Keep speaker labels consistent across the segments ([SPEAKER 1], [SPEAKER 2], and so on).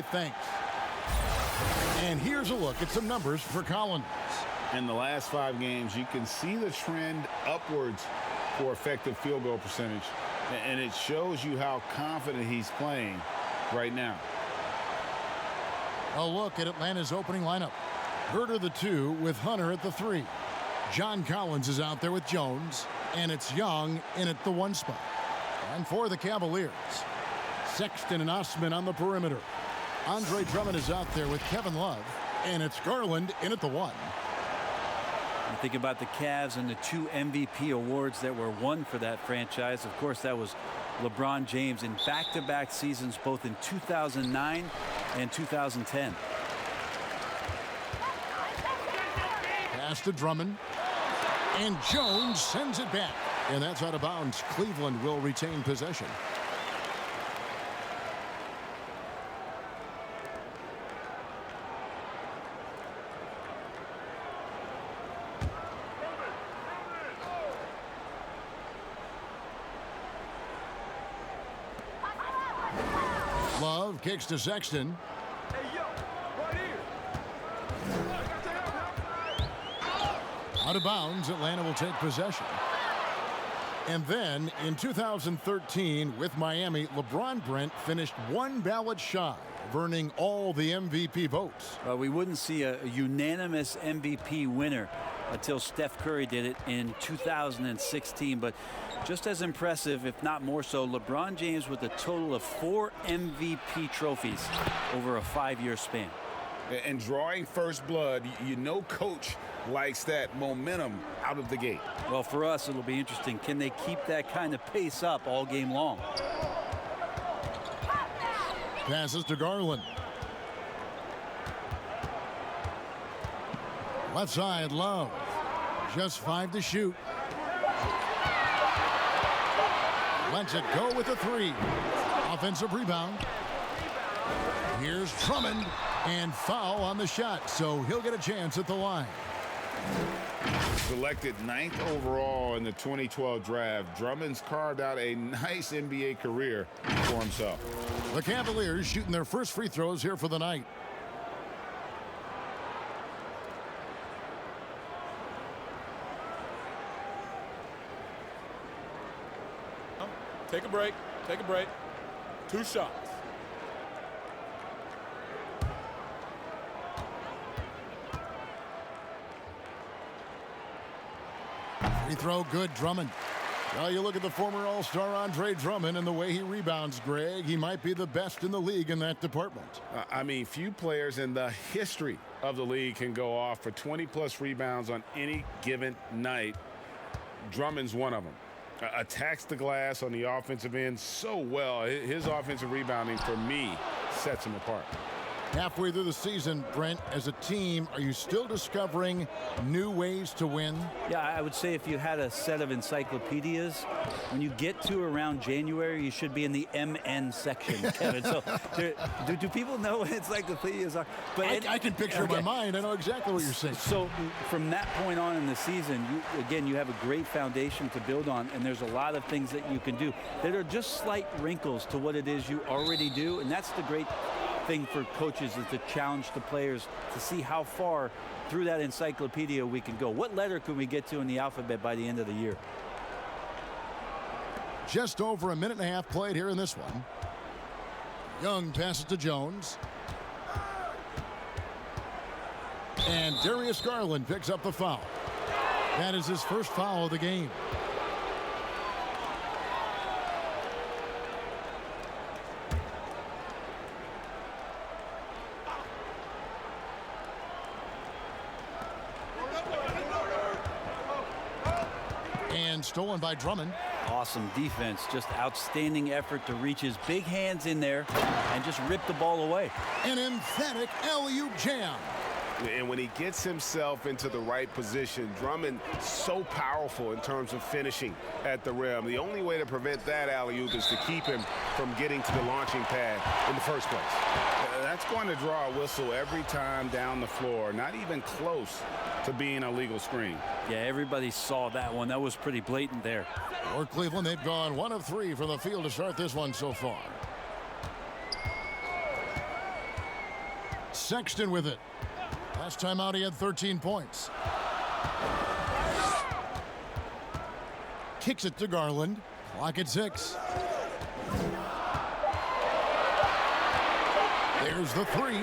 [SPEAKER 1] Thanks. And here's a look at some numbers for Collins.
[SPEAKER 2] In the last 5 games, you can see the trend upwards for effective field goal percentage. And it shows you how confident he's playing right now.
[SPEAKER 1] A look at Atlanta's opening lineup. Herter the 2 with Hunter at the 3. John Collins is out there with Jones. And it's Young in at the 1 spot. And for the Cavaliers, Sexton and Osman on the perimeter. Andre Drummond is out there with Kevin Love. And it's Garland in at the 1.
[SPEAKER 3] You think about the Cavs and the 2 MVP awards that were won for that franchise. Of course, that was LeBron James in back-to-back seasons, both in 2009 and 2010.
[SPEAKER 1] Pass to Drummond. And Jones sends it back. And that's out of bounds. Cleveland will retain possession. Love kicks to Sexton. Out of bounds, Atlanta will take possession. And then in 2013 with Miami, LeBron Brent finished 1 ballot shy of earning all the MVP votes.
[SPEAKER 3] Well, we wouldn't see a unanimous MVP winner until Steph Curry did it in 2016. But just as impressive, if not more so, LeBron James with a total of 4 MVP trophies over a 5-year span.
[SPEAKER 2] And drawing first blood, you know coach likes that momentum out of the gate.
[SPEAKER 3] Well, for us, it'll be interesting. Can they keep that kind of pace up all game long?
[SPEAKER 1] Passes to Garland. Left side, Love. Just 5 to shoot. Lets it go with a 3. Offensive rebound. Here's Drummond. And foul on the shot, so he'll get a chance at the line.
[SPEAKER 2] Selected 9th overall in the 2012 draft, Drummond's carved out a nice NBA career for himself.
[SPEAKER 1] The Cavaliers shooting their first free throws here for the night.
[SPEAKER 4] Take a break. Take a break. 2 shots.
[SPEAKER 1] Free throw good, Drummond. Well, you look at the former All-Star Andre Drummond and the way he rebounds, Greg. He might be the best in the league in that department.
[SPEAKER 2] I mean, few players in the history of the league can go off for 20-plus rebounds on any given night. Drummond's one of them. Attacks the glass on the offensive end so well. His offensive rebounding, for me, sets him apart.
[SPEAKER 1] Halfway through the season, Brent, as a team, are you still discovering new ways to win?
[SPEAKER 3] Yeah, I would say if you had a set of encyclopedias, when you get to around January, you should be in the MN section, Kevin. So do people know what encyclopedias are?
[SPEAKER 1] But I can picture in my mind. I know exactly what you're saying.
[SPEAKER 3] So from that point on in the season, you have a great foundation to build on, and there's a lot of things that you can do that are just slight wrinkles to what it is you already do, and that's the great thing for coaches, is to challenge the players to see how far through that encyclopedia we can go. What letter can we get to in the alphabet by the end of the year?
[SPEAKER 1] Just over a minute and a half played here in this one. Young passes to Jones. And Darius Garland picks up the foul. That is his first foul of the game. And stolen by Drummond.
[SPEAKER 3] Awesome defense, just outstanding effort to reach his big hands in there and just rip the ball away.
[SPEAKER 1] An emphatic alley-oop jam.
[SPEAKER 2] And when he gets himself into the right position, Drummond so powerful in terms of finishing at the rim. The only way to prevent that alley-oop is to keep him from getting to the launching pad in the first place. That's going to draw a whistle every time down the floor, not even close to being a legal screen.
[SPEAKER 3] Yeah, everybody saw that one. That was pretty blatant there.
[SPEAKER 1] For Cleveland, they've gone 1 of 3 from the field to start this one so far. Sexton with it. Last time out, he had 13 points. Kicks it to Garland. Clock at 6. There's the 3.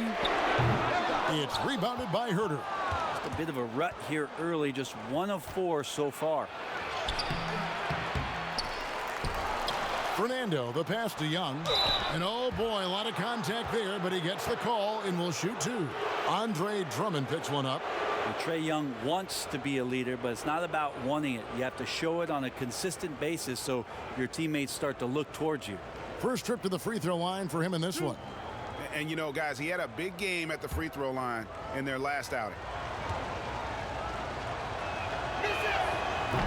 [SPEAKER 1] It's rebounded by Herter.
[SPEAKER 3] Just a bit of a rut here early, just 1 of 4 so far.
[SPEAKER 1] Fernando, the pass to Young. And oh boy, a lot of contact there, but he gets the call and will shoot 2. Andre Drummond picks one up.
[SPEAKER 3] And Trae Young wants to be a leader, but it's not about wanting it. You have to show it on a consistent basis so your teammates start to look towards you.
[SPEAKER 1] First trip to the free throw line for him in this one.
[SPEAKER 2] And you know, guys, he had a big game at the free throw line in their last outing.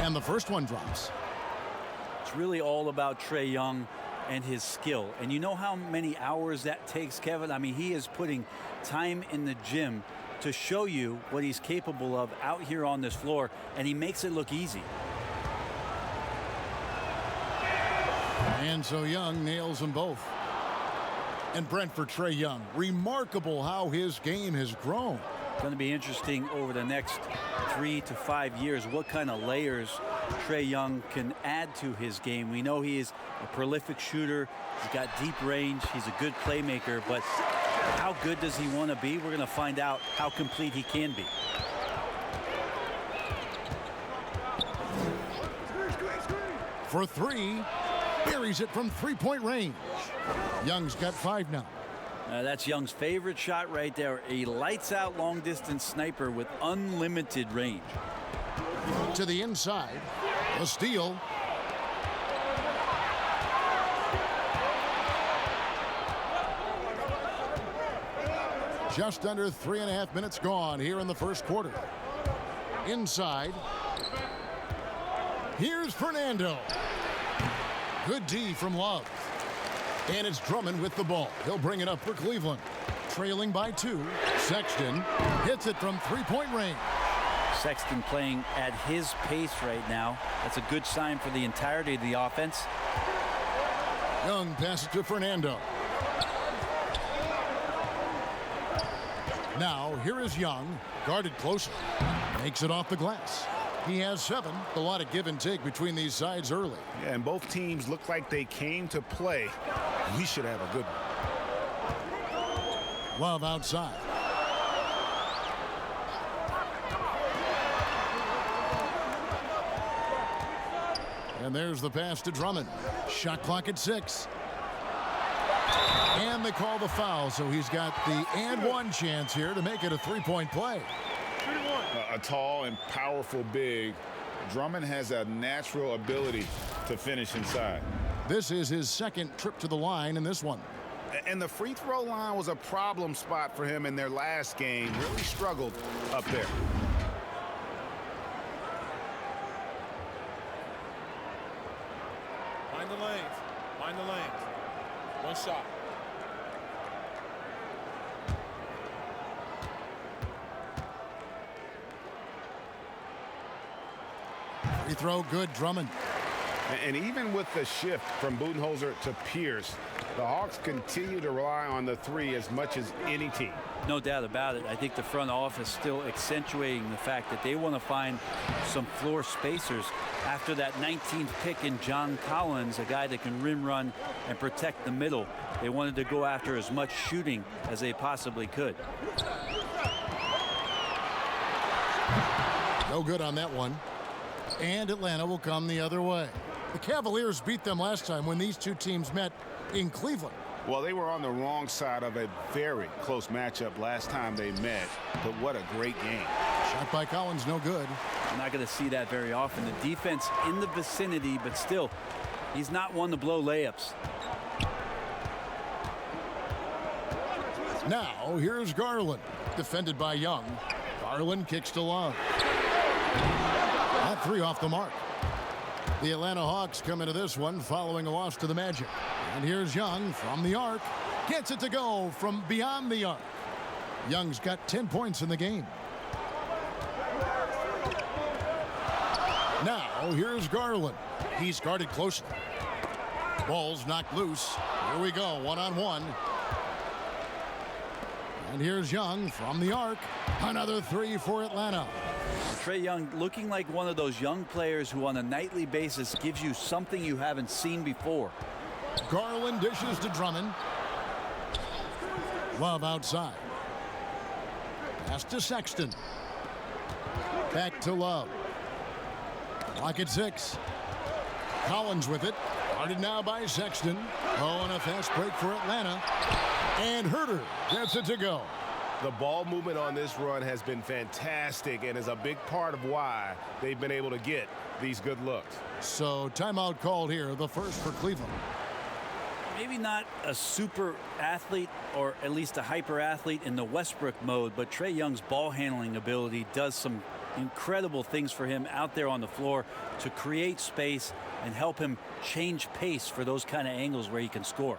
[SPEAKER 1] And the first one drops.
[SPEAKER 3] It's really all about Trae Young and his skill. And you know how many hours that takes, Kevin? I mean, he is putting time in the gym to show you what he's capable of out here on this floor, and he makes it look easy.
[SPEAKER 1] And so Young nails them both. And Brent, for Trae Young, remarkable how his game has grown.
[SPEAKER 3] Going to be interesting over the next 3 to 5 years what kind of layers Trae Young can add to his game. We know he is a prolific shooter. He's got deep range. He's a good playmaker. But how good does he want to be? We're going to find out how complete he can be.
[SPEAKER 1] For 3, buries it from three-point range. Young's got 5 now.
[SPEAKER 3] That's Young's favorite shot right there. A lights-out long-distance sniper with unlimited range.
[SPEAKER 1] To the inside. A steal. Just under 3.5 minutes gone here in the first quarter. Inside. Here's Fernando. Good D from Love. And it's Drummond with the ball. He'll bring it up for Cleveland. Trailing by 2. Sexton hits it from three-point range.
[SPEAKER 3] Sexton playing at his pace right now. That's a good sign for the entirety of the offense.
[SPEAKER 1] Young passes to Fernando. Now, here is Young, guarded closer. Makes it off the glass. He has 7. A lot of give and take between these sides early.
[SPEAKER 2] Yeah, and both teams look like they came to play. We should have a good one.
[SPEAKER 1] Love outside. And there's the pass to Drummond. Shot clock at 6. And they call the foul, so he's got the and one chance here to make it a three-point play.
[SPEAKER 5] A tall and powerful big. Drummond has a natural ability to finish inside.
[SPEAKER 1] This is his second trip to the line in this one.
[SPEAKER 2] And the free throw line was a problem spot for him in their last game. Really struggled up there.
[SPEAKER 4] Mind the lanes. Mind the lanes. One shot.
[SPEAKER 1] Free throw good, Drummond.
[SPEAKER 2] And even with the shift from Budenholzer to Pierce, the Hawks continue to rely on the 3 as much as any team.
[SPEAKER 3] No doubt about it. I think the front office still accentuating the fact that they want to find some floor spacers after that 19th pick in John Collins, a guy that can rim run and protect the middle. They wanted to go after as much shooting as they possibly could.
[SPEAKER 1] No good on that one. And Atlanta will come the other way. The Cavaliers beat them last time when these two teams met in Cleveland.
[SPEAKER 2] Well, they were on the wrong side of a very close matchup last time they met, but what a great game.
[SPEAKER 1] Shot by Collins, no good.
[SPEAKER 3] I'm not going to see that very often. The defense in the vicinity, but still, he's not one to blow layups.
[SPEAKER 1] Now, here's Garland, defended by Young. Garland kicks to Love. That 3 off the mark. The Atlanta Hawks come into this one following a loss to the Magic. And here's Young from the arc. Gets it to go from beyond the arc. Young's got 10 points in the game. Now, here's Garland. He's guarded closely. Ball's knocked loose. Here we go, one-on-one. And here's Young from the arc. Another three for Atlanta.
[SPEAKER 3] Trae Young looking like one of those young players who on a nightly basis gives you something you haven't seen before.
[SPEAKER 1] Garland dishes to Drummond. Love outside. Pass to Sexton. Back to Love. Lock at 6. Collins with it. Guarded now by Sexton. Oh, and a fast break for Atlanta. And Herter gets it to go.
[SPEAKER 2] The ball movement on this run has been fantastic and is a big part of why they've been able to get these good looks.
[SPEAKER 1] So timeout called here, the first for Cleveland.
[SPEAKER 3] Maybe not a super athlete or at least a hyper athlete in the Westbrook mode, but Trae Young's ball handling ability does some incredible things for him out there on the floor to create space and help him change pace for those kind of angles where he can score.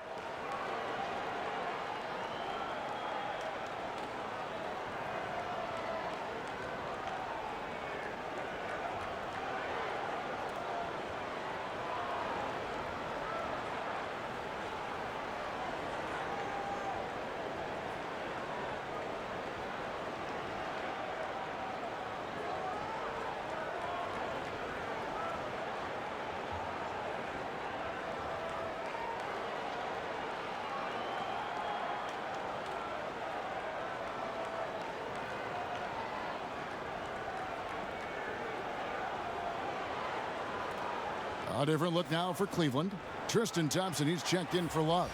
[SPEAKER 1] A different look now for Cleveland. Tristan Thompson, he's checked in for Love.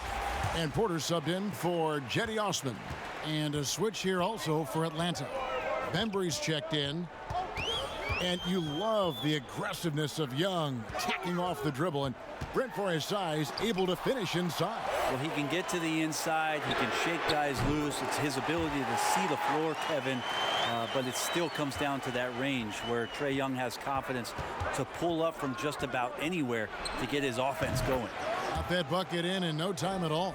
[SPEAKER 1] And Porter subbed in for Jetty Osman. And a switch here also for Atlanta. Bembry's checked in. And you love the aggressiveness of Young tacking off the dribble. And Brent, for his size, able to finish inside.
[SPEAKER 3] Well, he can get to the inside. He can shake guys loose. It's his ability to see the floor, Kevin. But it still comes down to that range where Trae Young has confidence to pull up from just about anywhere to get his offense going.
[SPEAKER 1] Got that bucket in no time at all.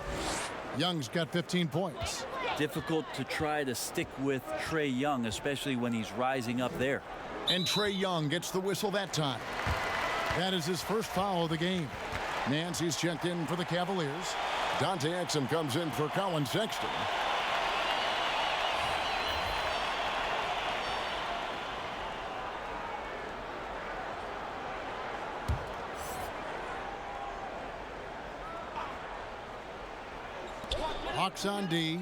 [SPEAKER 1] Young's got 15 points.
[SPEAKER 3] Difficult to try to stick with Trae Young, especially when he's rising up there.
[SPEAKER 1] And Trae Young gets the whistle that time. That is his first foul of the game. Nancy's checked in for the Cavaliers. Dante Exum comes in for Colin Sexton. Hawks on D,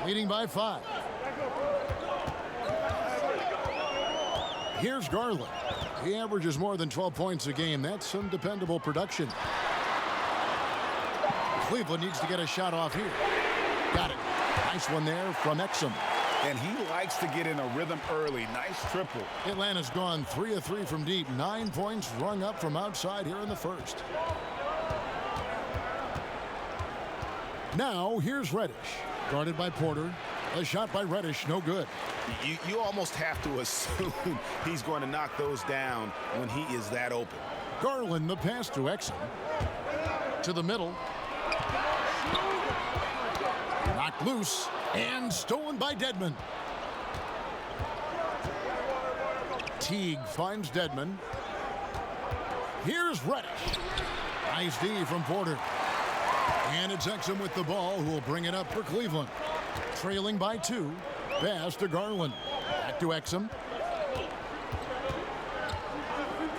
[SPEAKER 1] leading by 5. Here's Garland. He averages more than 12 points a game. That's some dependable production. Cleveland needs to get a shot off here. Got it. Nice one there from Exum.
[SPEAKER 5] And he likes to get in a rhythm early. Nice triple.
[SPEAKER 1] Atlanta's gone 3 of 3 from deep. 9 points rung up from outside here in the first. Now here's Reddish. Guarded by Porter. A shot by Reddish, no good.
[SPEAKER 2] You almost have to assume he's going to knock those down when he is that open.
[SPEAKER 1] Garland, the pass to Exum. To the middle. Knocked loose and stolen by Dedmon. Teague finds Dedmon. Here's Reddish. Nice D from Porter. And it's Exum with the ball, who will bring it up for Cleveland. Trailing by 2. Pass to Garland. Back to Exum.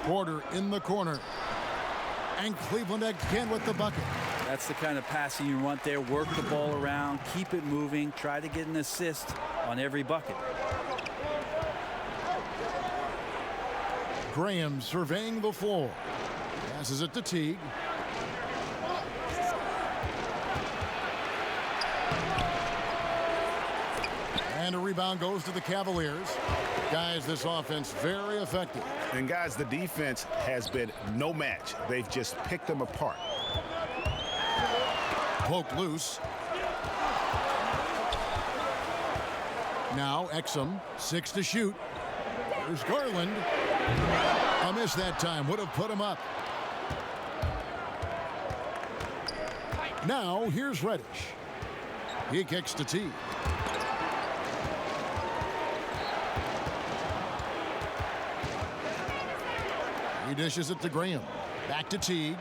[SPEAKER 1] Porter in the corner. And Cleveland again with the bucket.
[SPEAKER 3] That's the kind of passing you want there. Work the ball around, keep it moving, try to get an assist on every bucket.
[SPEAKER 1] Graham surveying the floor. Passes it to Teague. And a rebound goes to the Cavaliers. Guys, this offense very effective.
[SPEAKER 2] And guys, the defense has been no match. They've just picked them apart.
[SPEAKER 1] Poked loose. Now Exum, 6 to shoot. There's Garland. A miss that time, would have put him up. Now here's Reddish. He kicks to Teague. He dishes it to Graham. Back to Teague.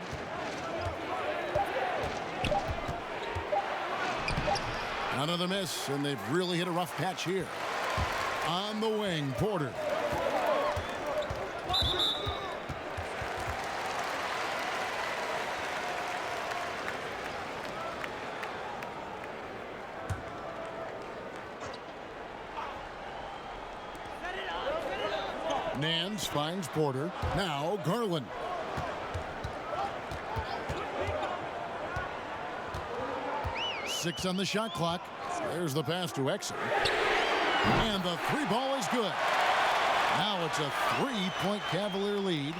[SPEAKER 1] Another miss, and they've really hit a rough patch here. On the wing, Porter. Nance finds Porter. Now Garland. Six on the shot clock. There's the pass to Exum. And the three ball is good. Now it's a 3-point Cavalier lead.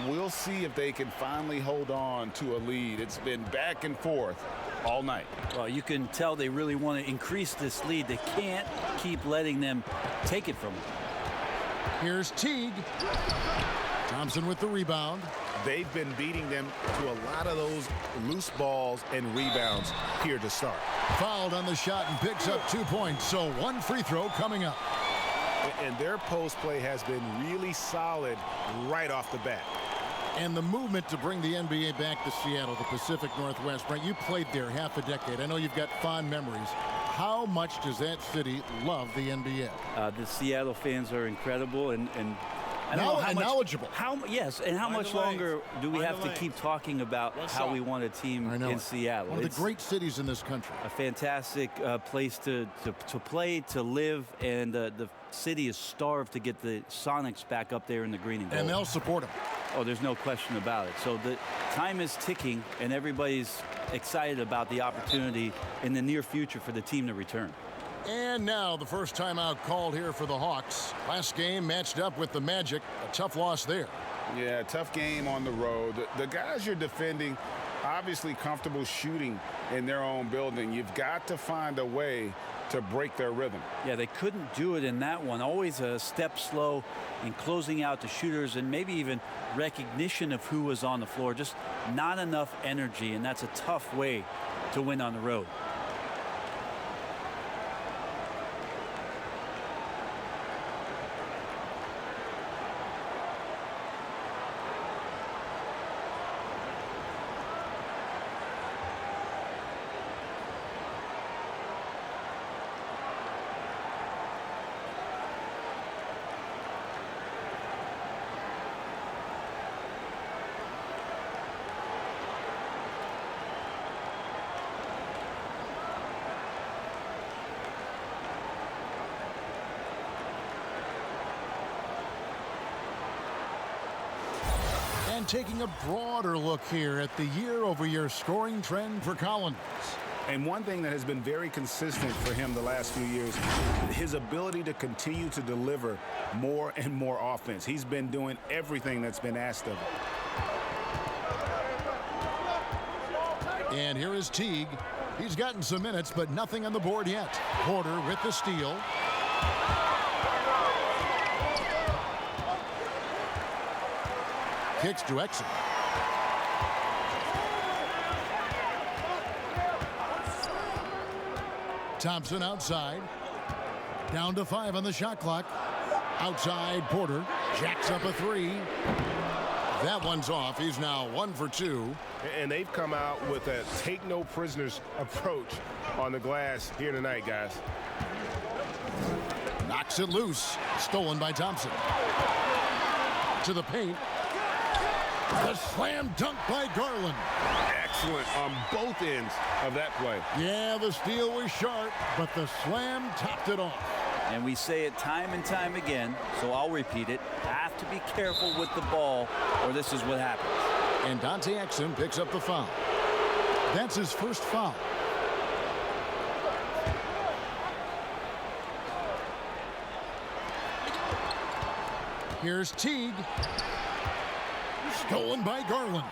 [SPEAKER 5] We'll see if they can finally hold on to a lead. It's been back and forth all night.
[SPEAKER 3] Well, you can tell they really want to increase this lead. They can't keep letting them take it from them.
[SPEAKER 1] Here's Teague. Thompson with the rebound.
[SPEAKER 2] They've been beating them to a lot of those loose balls and rebounds here to start.
[SPEAKER 1] Fouled on the shot and picks up 2 points, so one free throw coming up.
[SPEAKER 2] And their post play has been really solid right off the bat.
[SPEAKER 1] And the movement to bring the NBA back to Seattle, the Pacific Northwest. Brent, you played there half a decade. I know you've got fond memories. How much does that city love the NBA?
[SPEAKER 3] The Seattle fans are incredible and I don't
[SPEAKER 1] Now,
[SPEAKER 3] know how much,
[SPEAKER 1] knowledgeable.
[SPEAKER 3] Yes, and how much longer do we have to keep talking about how we want a team in Seattle?
[SPEAKER 1] One of the great cities in this country.
[SPEAKER 3] A fantastic place to play, to live, and the city is starved to get the Sonics back up there in the green and gold.
[SPEAKER 1] And they'll support them.
[SPEAKER 3] Oh, there's no question about it. So the time is ticking, and everybody's excited about the opportunity in the near future for the team to return.
[SPEAKER 1] And now the first timeout called here for the Hawks. Last game matched up with the Magic. A tough loss there.
[SPEAKER 5] Yeah, tough game on the road. The guys you're defending, obviously comfortable shooting in their own building. You've got to find a way to break their rhythm.
[SPEAKER 3] Yeah, they couldn't do it in that one. Always a step slow in closing out the shooters and maybe even recognition of who was on the floor. Just not enough energy, and that's a tough way to win on the road.
[SPEAKER 1] And taking a broader look here at the year-over-year scoring trend for Collins.
[SPEAKER 2] And one thing that has been very consistent for him the last few years, his ability to continue to deliver more and more offense. He's been doing everything that's been asked of him.
[SPEAKER 1] And here is Teague. He's gotten some minutes, but nothing on the board yet. Porter with the steal. Kicks to Exum. Thompson outside. Down to 5 on the shot clock. Outside, Porter jacks up a 3. That one's off. He's now 1 for 2.
[SPEAKER 2] And they've come out with a take no prisoners approach on the glass here tonight, guys.
[SPEAKER 1] Knocks it loose. Stolen by Thompson. To the paint. The slam dunk by Garland.
[SPEAKER 2] Excellent on both ends of that play.
[SPEAKER 1] Yeah, the steal was sharp, but the slam topped it off.
[SPEAKER 3] And we say it time and time again, so I'll repeat it. Have to be careful with the ball, or this is what happens.
[SPEAKER 1] And Dante Exum picks up the foul. That's his first foul. Here's Teague. Stolen by Garland.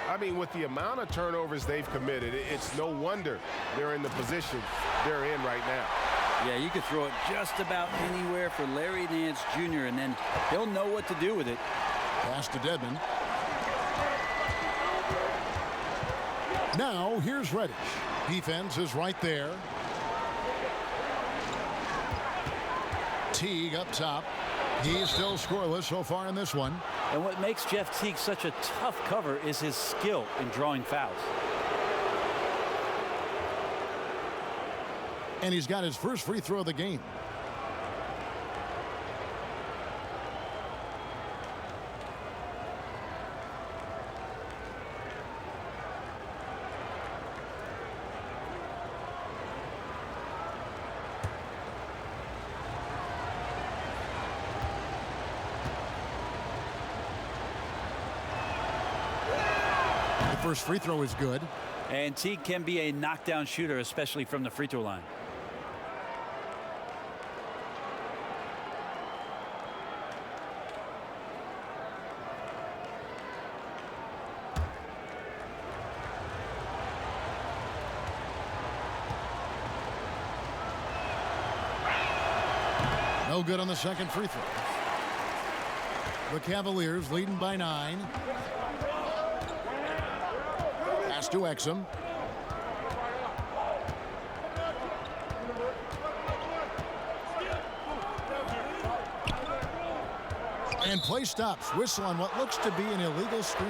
[SPEAKER 2] I mean, with the amount of turnovers they've committed, it's no wonder they're in the position they're in right now.
[SPEAKER 3] Yeah, you could throw it just about anywhere for Larry Nance Jr., and then he'll know what to do with it.
[SPEAKER 1] Pass to Dedmon. Now, here's Reddish. Defense is right there. Teague up top. He's still scoreless so far in this one.
[SPEAKER 3] And what makes Jeff Teague such a tough cover is his skill in drawing fouls.
[SPEAKER 1] And he's got his first free throw of the game. First free throw is good.
[SPEAKER 3] And Teague can be a knockdown shooter, especially from the free throw line.
[SPEAKER 1] No good on the second free throw. The Cavaliers leading by 9. Pass to Exum. And play stops. Whistle on what looks to be an illegal screen.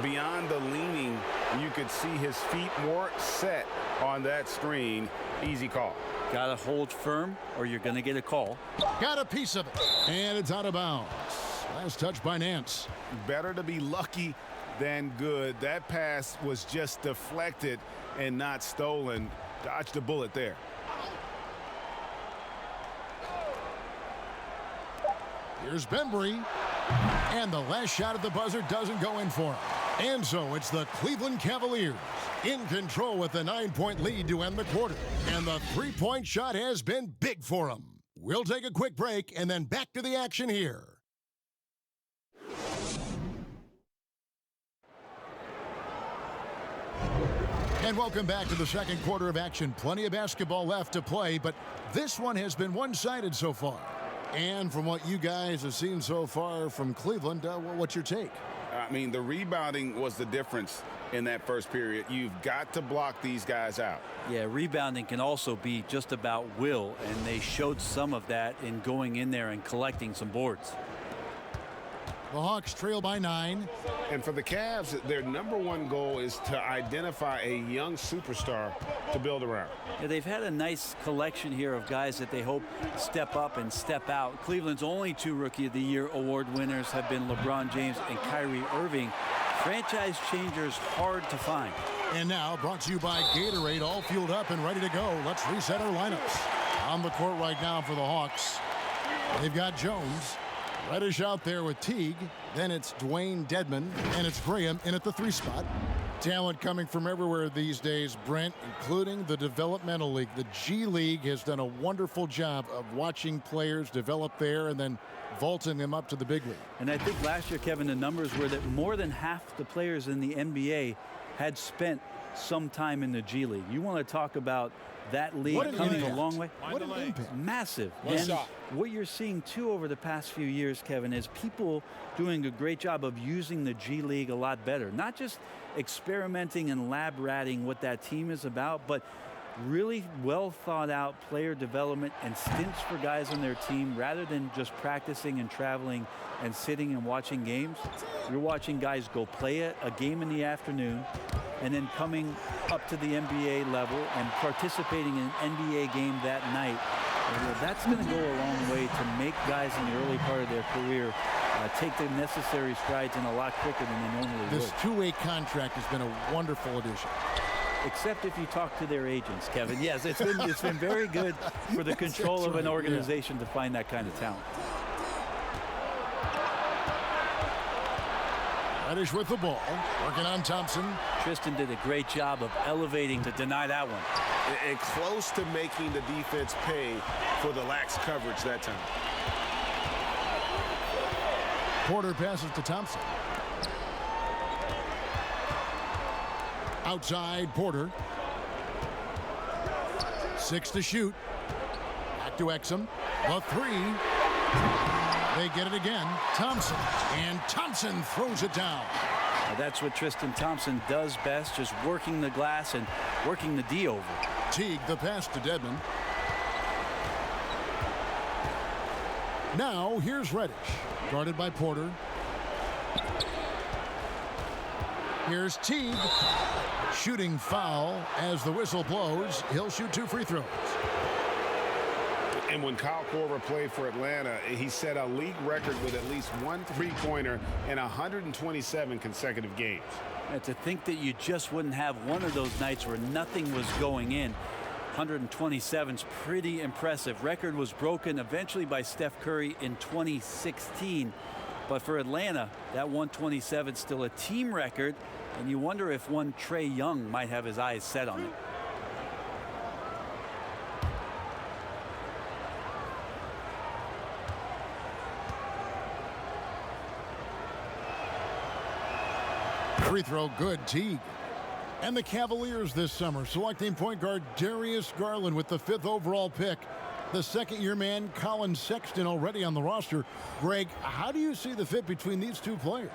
[SPEAKER 5] Beyond the leaning, you could see his feet more set on that screen. Easy call.
[SPEAKER 3] Got to hold firm or you're going to get a call.
[SPEAKER 1] Got a piece of it. And it's out of bounds. Last touch by Nance.
[SPEAKER 5] Better to be lucky than good. That pass was just deflected and not stolen. Dodged a bullet there.
[SPEAKER 1] Here's Bembry. And the last shot at the buzzer doesn't go in for him. And so it's the Cleveland Cavaliers in control with a 9-point lead to end the quarter. And the three-point shot has been big for them. We'll take a quick break and then back to the action here. And welcome back to the second quarter of action. Plenty of basketball left to play, but this one has been one-sided so far. And from what you guys have seen so far from Cleveland, what's your take?
[SPEAKER 5] I mean, the rebounding was the difference in that first period. You've got to block these guys out.
[SPEAKER 3] Yeah, rebounding can also be just about will, and they showed some of that in going in there and collecting some boards.
[SPEAKER 1] The Hawks trail by 9.
[SPEAKER 5] And for the Cavs, their #1 goal is to identify a young superstar to build around.
[SPEAKER 3] Yeah, they've had a nice collection here of guys that they hope step up and step out. Cleveland's only 2 Rookie of the Year award winners have been LeBron James and Kyrie Irving. Franchise changers hard to find.
[SPEAKER 1] And now brought to you by Gatorade, all fueled up and ready to go. Let's reset our lineups. On the court right now for the Hawks, they've got Jones. Reddish out there with Teague. Then it's Dwayne Dedmon, and it's Graham in at the 3 spot. Talent coming from everywhere these days, Brent, including the developmental league. The G League has done a wonderful job of watching players develop there and then vaulting them up to the big league.
[SPEAKER 3] And I think last year, Kevin, the numbers were that more than half the players in the NBA had spent some time in the G League. You want to talk about that league coming a long way?
[SPEAKER 1] What an impact.
[SPEAKER 3] Massive.
[SPEAKER 4] One
[SPEAKER 3] and
[SPEAKER 4] shot.
[SPEAKER 3] what you're seeing, too, over the past few years, Kevin, is people doing a great job of using the G League a lot better. Not just experimenting and lab ratting what that team is about, but really well thought out player development and stints for guys on their team rather than just practicing and traveling and sitting and watching games. You're watching guys go play a game in the afternoon and then coming up to the NBA level and participating in an NBA game that night. That's going to go a long way to make guys in the early part of their career take the necessary strides in a lot quicker than they normally would.
[SPEAKER 1] This two-way contract has been a wonderful addition.
[SPEAKER 3] Except if you talk to their agents, Kevin. Yes, it's been very good for the control of an organization to find that kind of talent.
[SPEAKER 1] Reddish with the ball, working on Thompson.
[SPEAKER 3] Tristan did a great job of elevating to deny that one.
[SPEAKER 2] And close to making the defense pay for the lax coverage that time.
[SPEAKER 1] Porter passes to Thompson. Outside Porter. 6 to shoot. Back to Exum. The 3. They get it again. Thompson. And Thompson throws it down.
[SPEAKER 3] Now that's what Tristan Thompson does best, just working the glass and working the D over.
[SPEAKER 1] Teague the pass to Dedmon. Now here's Reddish. Guarded by Porter. Here's Teague. Shooting foul as the whistle blows. He'll shoot 2 free throws.
[SPEAKER 2] And when Kyle Korver played for Atlanta, he set a league record with at least 1 3-pointer in 127 consecutive games.
[SPEAKER 3] And to think that you just wouldn't have one of those nights where nothing was going in. 127 is pretty impressive. Record was broken eventually by Steph Curry in 2016. But for Atlanta, that 127 is still a team record. And you wonder if one Trae Young might have his eyes set on it.
[SPEAKER 1] Free throw good, Teague. And the Cavaliers this summer selecting point guard Darius Garland with the 5th overall pick. The second-year man, Colin Sexton, already on the roster. Greg, how do you see the fit between these two players?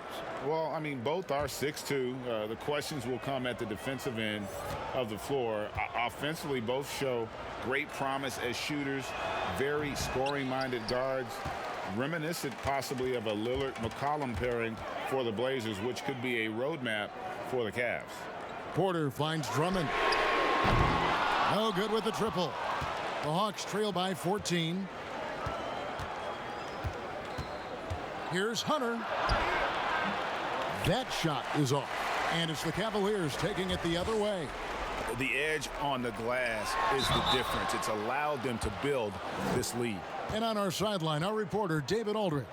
[SPEAKER 5] Well, I mean, both are 6'2". The questions will come at the defensive end of the floor. Offensively, both show great promise as shooters, very scoring-minded guards, reminiscent possibly of a Lillard-McCollum pairing for the Blazers, which could be a roadmap for the Cavs.
[SPEAKER 1] Porter finds Drummond. No good with the triple. The Hawks trail by 14. Here's Hunter. That shot is off. And it's the Cavaliers taking it the other way.
[SPEAKER 5] The edge on the glass is the difference. It's allowed them to build this lead.
[SPEAKER 1] And on our sideline, our reporter, David Aldridge.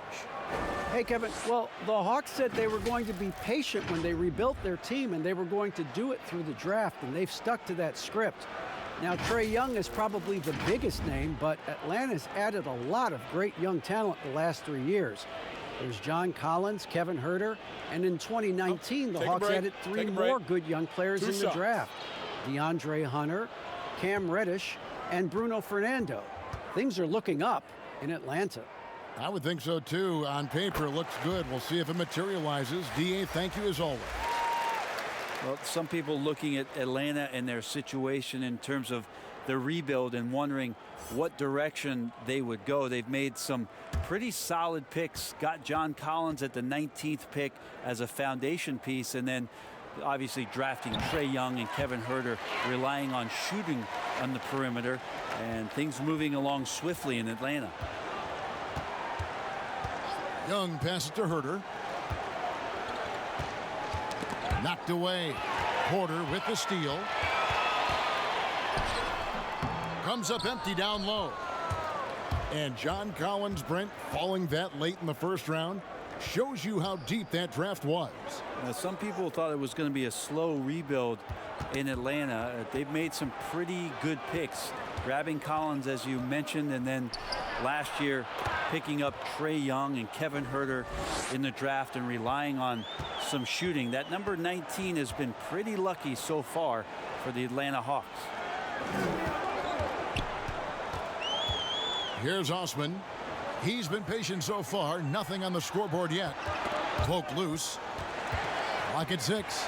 [SPEAKER 6] Hey, Kevin. Well, the Hawks said they were going to be patient when they rebuilt their team, and they were going to do it through the draft, and they've stuck to that script. Now, Trae Young is probably the biggest name, but Atlanta's added a lot of great young talent the last 3 years. There's John Collins, Kevin Huerter, and in 2019, the Hawks added 3 more good young players in the draft. DeAndre Hunter, Cam Reddish, and Bruno Fernando. Things are looking up in Atlanta.
[SPEAKER 1] I would think so, too. On paper, it looks good. We'll see if it materializes. D.A., thank you as always.
[SPEAKER 3] Well, some people looking at Atlanta and their situation in terms of the rebuild and wondering what direction they would go. They've made some pretty solid picks. Got John Collins at the 19th pick as a foundation piece, and then obviously drafting Trae Young and Kevin Huerter, relying on shooting on the perimeter, and things moving along swiftly in Atlanta.
[SPEAKER 1] Young passes to Huerter. Knocked away. Porter with the steal. Comes up empty down low. And John Collins, Brent, falling that late in the first round shows you how deep that draft was.
[SPEAKER 3] Now, some people thought it was going to be a slow rebuild in Atlanta. They've made some pretty good picks, grabbing Collins, as you mentioned, and then last year picking up Trae Young and Kevin Huerter in the draft and relying on some shooting. That number 19 has been pretty lucky so far for the Atlanta Hawks.
[SPEAKER 1] Here's Osman. He's been patient so far. Nothing on the scoreboard yet. Poke loose. Clock at 6.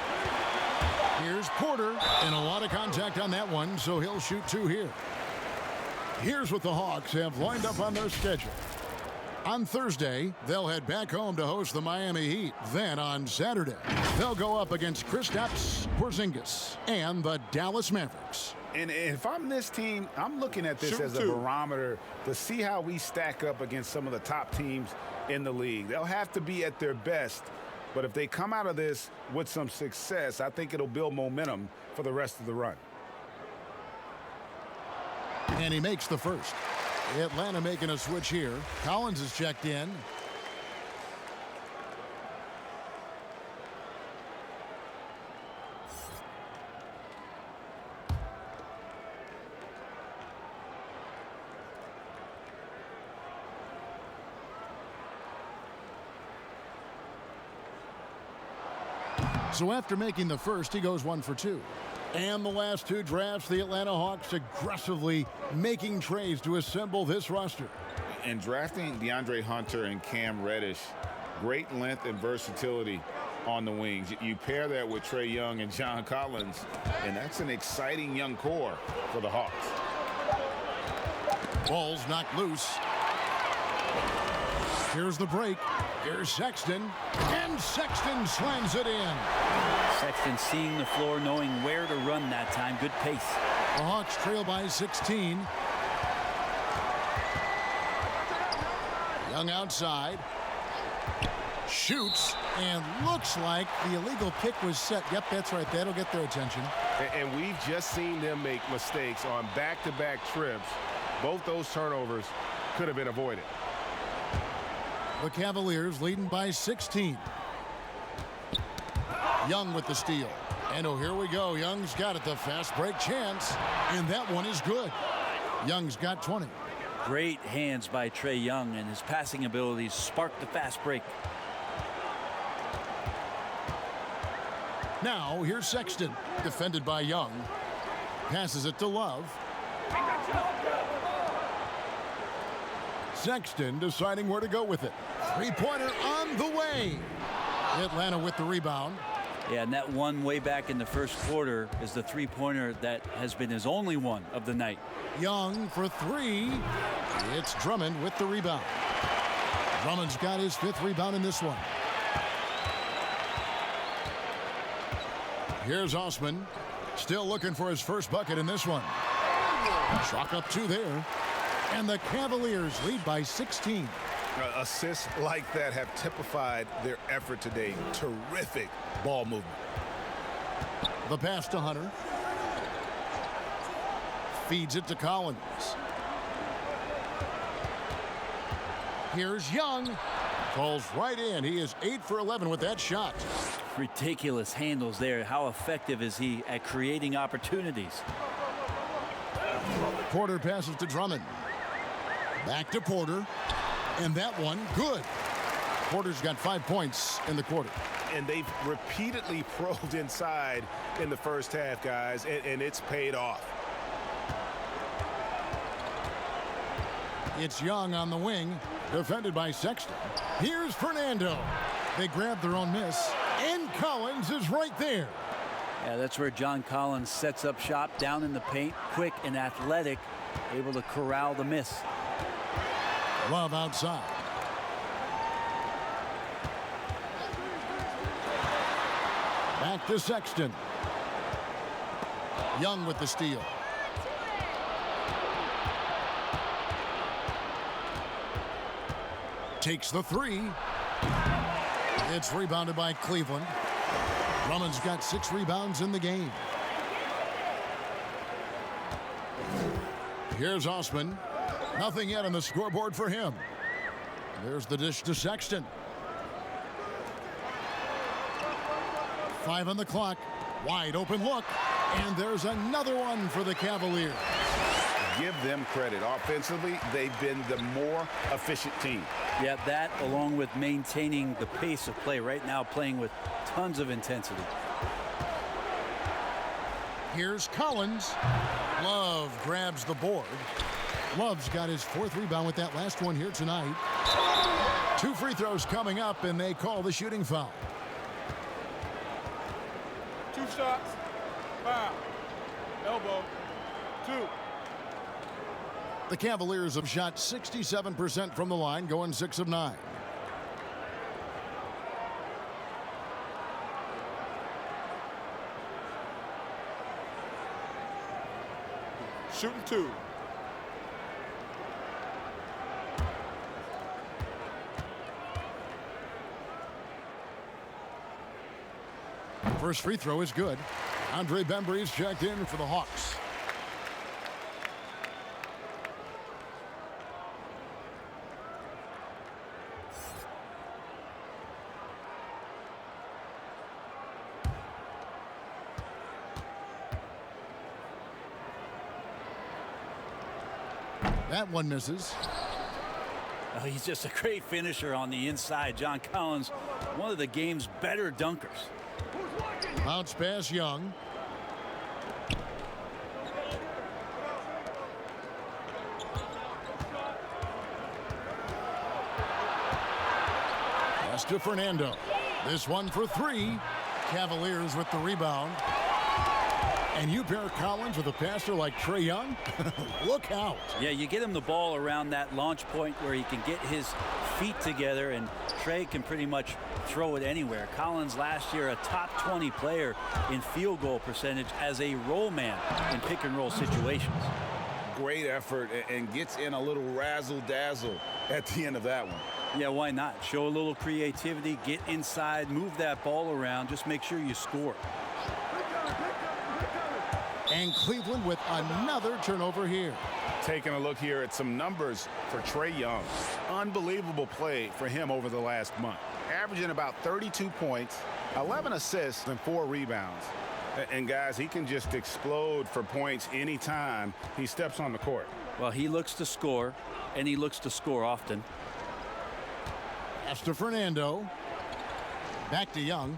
[SPEAKER 1] Here's Porter. And a lot of contact on that one, so he'll shoot 2 here. Here's what the Hawks have lined up on their schedule. On Thursday, they'll head back home to host the Miami Heat. Then on Saturday, they'll go up against Kristaps Porzingis and the Dallas Mavericks.
[SPEAKER 5] And if I'm this team, I'm looking at this as a barometer to see how we stack up against some of the top teams in the league. They'll have to be at their best, but if they come out of this with some success, I think it'll build momentum for the rest of the run.
[SPEAKER 1] And he makes the first. Atlanta making a switch here. Collins is checked in. So after making the first, he goes 1 for 2. And the last 2 drafts, the Atlanta Hawks aggressively making trades to assemble this roster.
[SPEAKER 5] And drafting DeAndre Hunter and Cam Reddish, great length and versatility on the wings. You pair that with Trae Young and John Collins, and that's an exciting young core for the Hawks.
[SPEAKER 1] Ball's knocked loose. Here's the break. Here's Sexton. And Sexton slams it in.
[SPEAKER 3] Sexton seeing the floor, knowing where to run that time. Good pace.
[SPEAKER 1] The Hawks trail by 16. Young outside. Shoots, and looks like the illegal kick was set. Yep, that's right. That'll get their attention.
[SPEAKER 2] And we've just seen them make mistakes on back-to-back trips. Both those turnovers could have been avoided.
[SPEAKER 1] The Cavaliers leading by 16. Young with the steal. And oh, here we go. Young's got it. The fast break chance. And that one is good. Young's got 20.
[SPEAKER 3] Great hands by Trae Young, and his passing abilities sparked the fast break.
[SPEAKER 1] Now, here's Sexton. Defended by Young. Passes it to Love. Sexton deciding where to go with it. Three-pointer on the way. Atlanta with the rebound.
[SPEAKER 3] Yeah, and that one way back in the first quarter is the three-pointer that has been his only one of the night.
[SPEAKER 1] Young for three. It's Drummond with the rebound. Drummond's got his 5th rebound in this one. Here's Osman. Still looking for his first bucket in this one. Chalk up 2 there. And the Cavaliers lead by 16.
[SPEAKER 2] Assists like that have typified their effort today. Terrific ball movement.
[SPEAKER 1] The pass to Hunter. Feeds it to Collins. Here's Young. Falls right in. He is 8 for 11 with that shot.
[SPEAKER 3] Ridiculous handles there. How effective is he at creating opportunities?
[SPEAKER 1] Porter passes to Drummond. Back to Porter. And that one, good. Porter's got 5 points in the quarter.
[SPEAKER 2] And they've repeatedly probed inside in the first half, guys, and it's paid off.
[SPEAKER 1] It's Young on the wing, defended by Sexton. Here's Fernando. They grab their own miss, and Collins is right there.
[SPEAKER 3] Yeah, that's where John Collins sets up shop down in the paint, quick and athletic, able to corral the miss.
[SPEAKER 1] Love outside. Back to Sexton. Young with the steal. Takes the three. It's rebounded by Cleveland. Drummond's got 6 rebounds in the game. Here's Osman. Nothing yet on the scoreboard for him. There's the dish to Sexton. 5 on the clock. Wide open look. And there's another one for the Cavaliers.
[SPEAKER 5] Give them credit. Offensively, they've been the more efficient team.
[SPEAKER 3] Yeah, that along with maintaining the pace of play right now, playing with tons of intensity.
[SPEAKER 1] Here's Collins. Love grabs the board. Love's got his 4th rebound with that last one here tonight. 2 free throws coming up, and they call the shooting foul.
[SPEAKER 4] 2 shots. Foul. Elbow. 2.
[SPEAKER 1] The Cavaliers have shot 67% from the line, going 6 of 9.
[SPEAKER 4] Shooting 2.
[SPEAKER 1] First free throw is good. Andre Bembry's checked in for the Hawks. That one misses.
[SPEAKER 3] Oh, he's just a great finisher on the inside. John Collins, one of the game's better dunkers.
[SPEAKER 1] Bounce pass Young. Pass to Fernando. This one for 3. Cavaliers with the rebound. And you pair Collins with a passer like Trae Young, look out.
[SPEAKER 3] Yeah, you get him the ball around that launch point where he can get his feet together, and Trae can pretty much throw it anywhere. Collins last year a top 20 player in field goal percentage as a roll man in pick and roll situations.
[SPEAKER 5] Great effort and gets in a little razzle-dazzle at the end of that one.
[SPEAKER 3] Yeah, why not? Show a little creativity, get inside, move that ball around, just make sure you score.
[SPEAKER 1] And Cleveland with another turnover here.
[SPEAKER 5] Taking a look here at some numbers for Trae Young. Unbelievable play for him over the last month. Averaging about 32 points, 11 assists, and 4 rebounds. And guys, he can just explode for points anytime he steps on the court.
[SPEAKER 3] Well, he looks to score, and he looks to score often.
[SPEAKER 1] Pass to Fernando. Back to Young.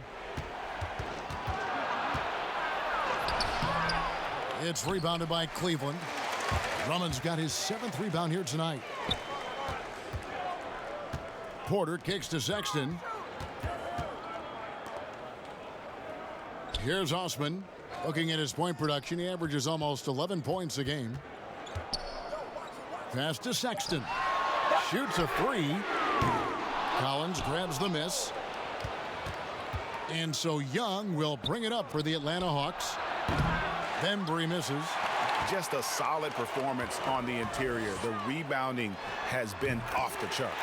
[SPEAKER 1] It's rebounded by Cleveland. Drummond's got his 7th rebound here tonight. Porter kicks to Sexton. Here's Osman. Looking at his point production, he averages almost 11 points a game. Pass to Sexton. Shoots a 3. Collins grabs the miss. And so Young will bring it up for the Atlanta Hawks. Bembry misses.
[SPEAKER 5] Just a solid performance on the interior. The rebounding has been off the charts.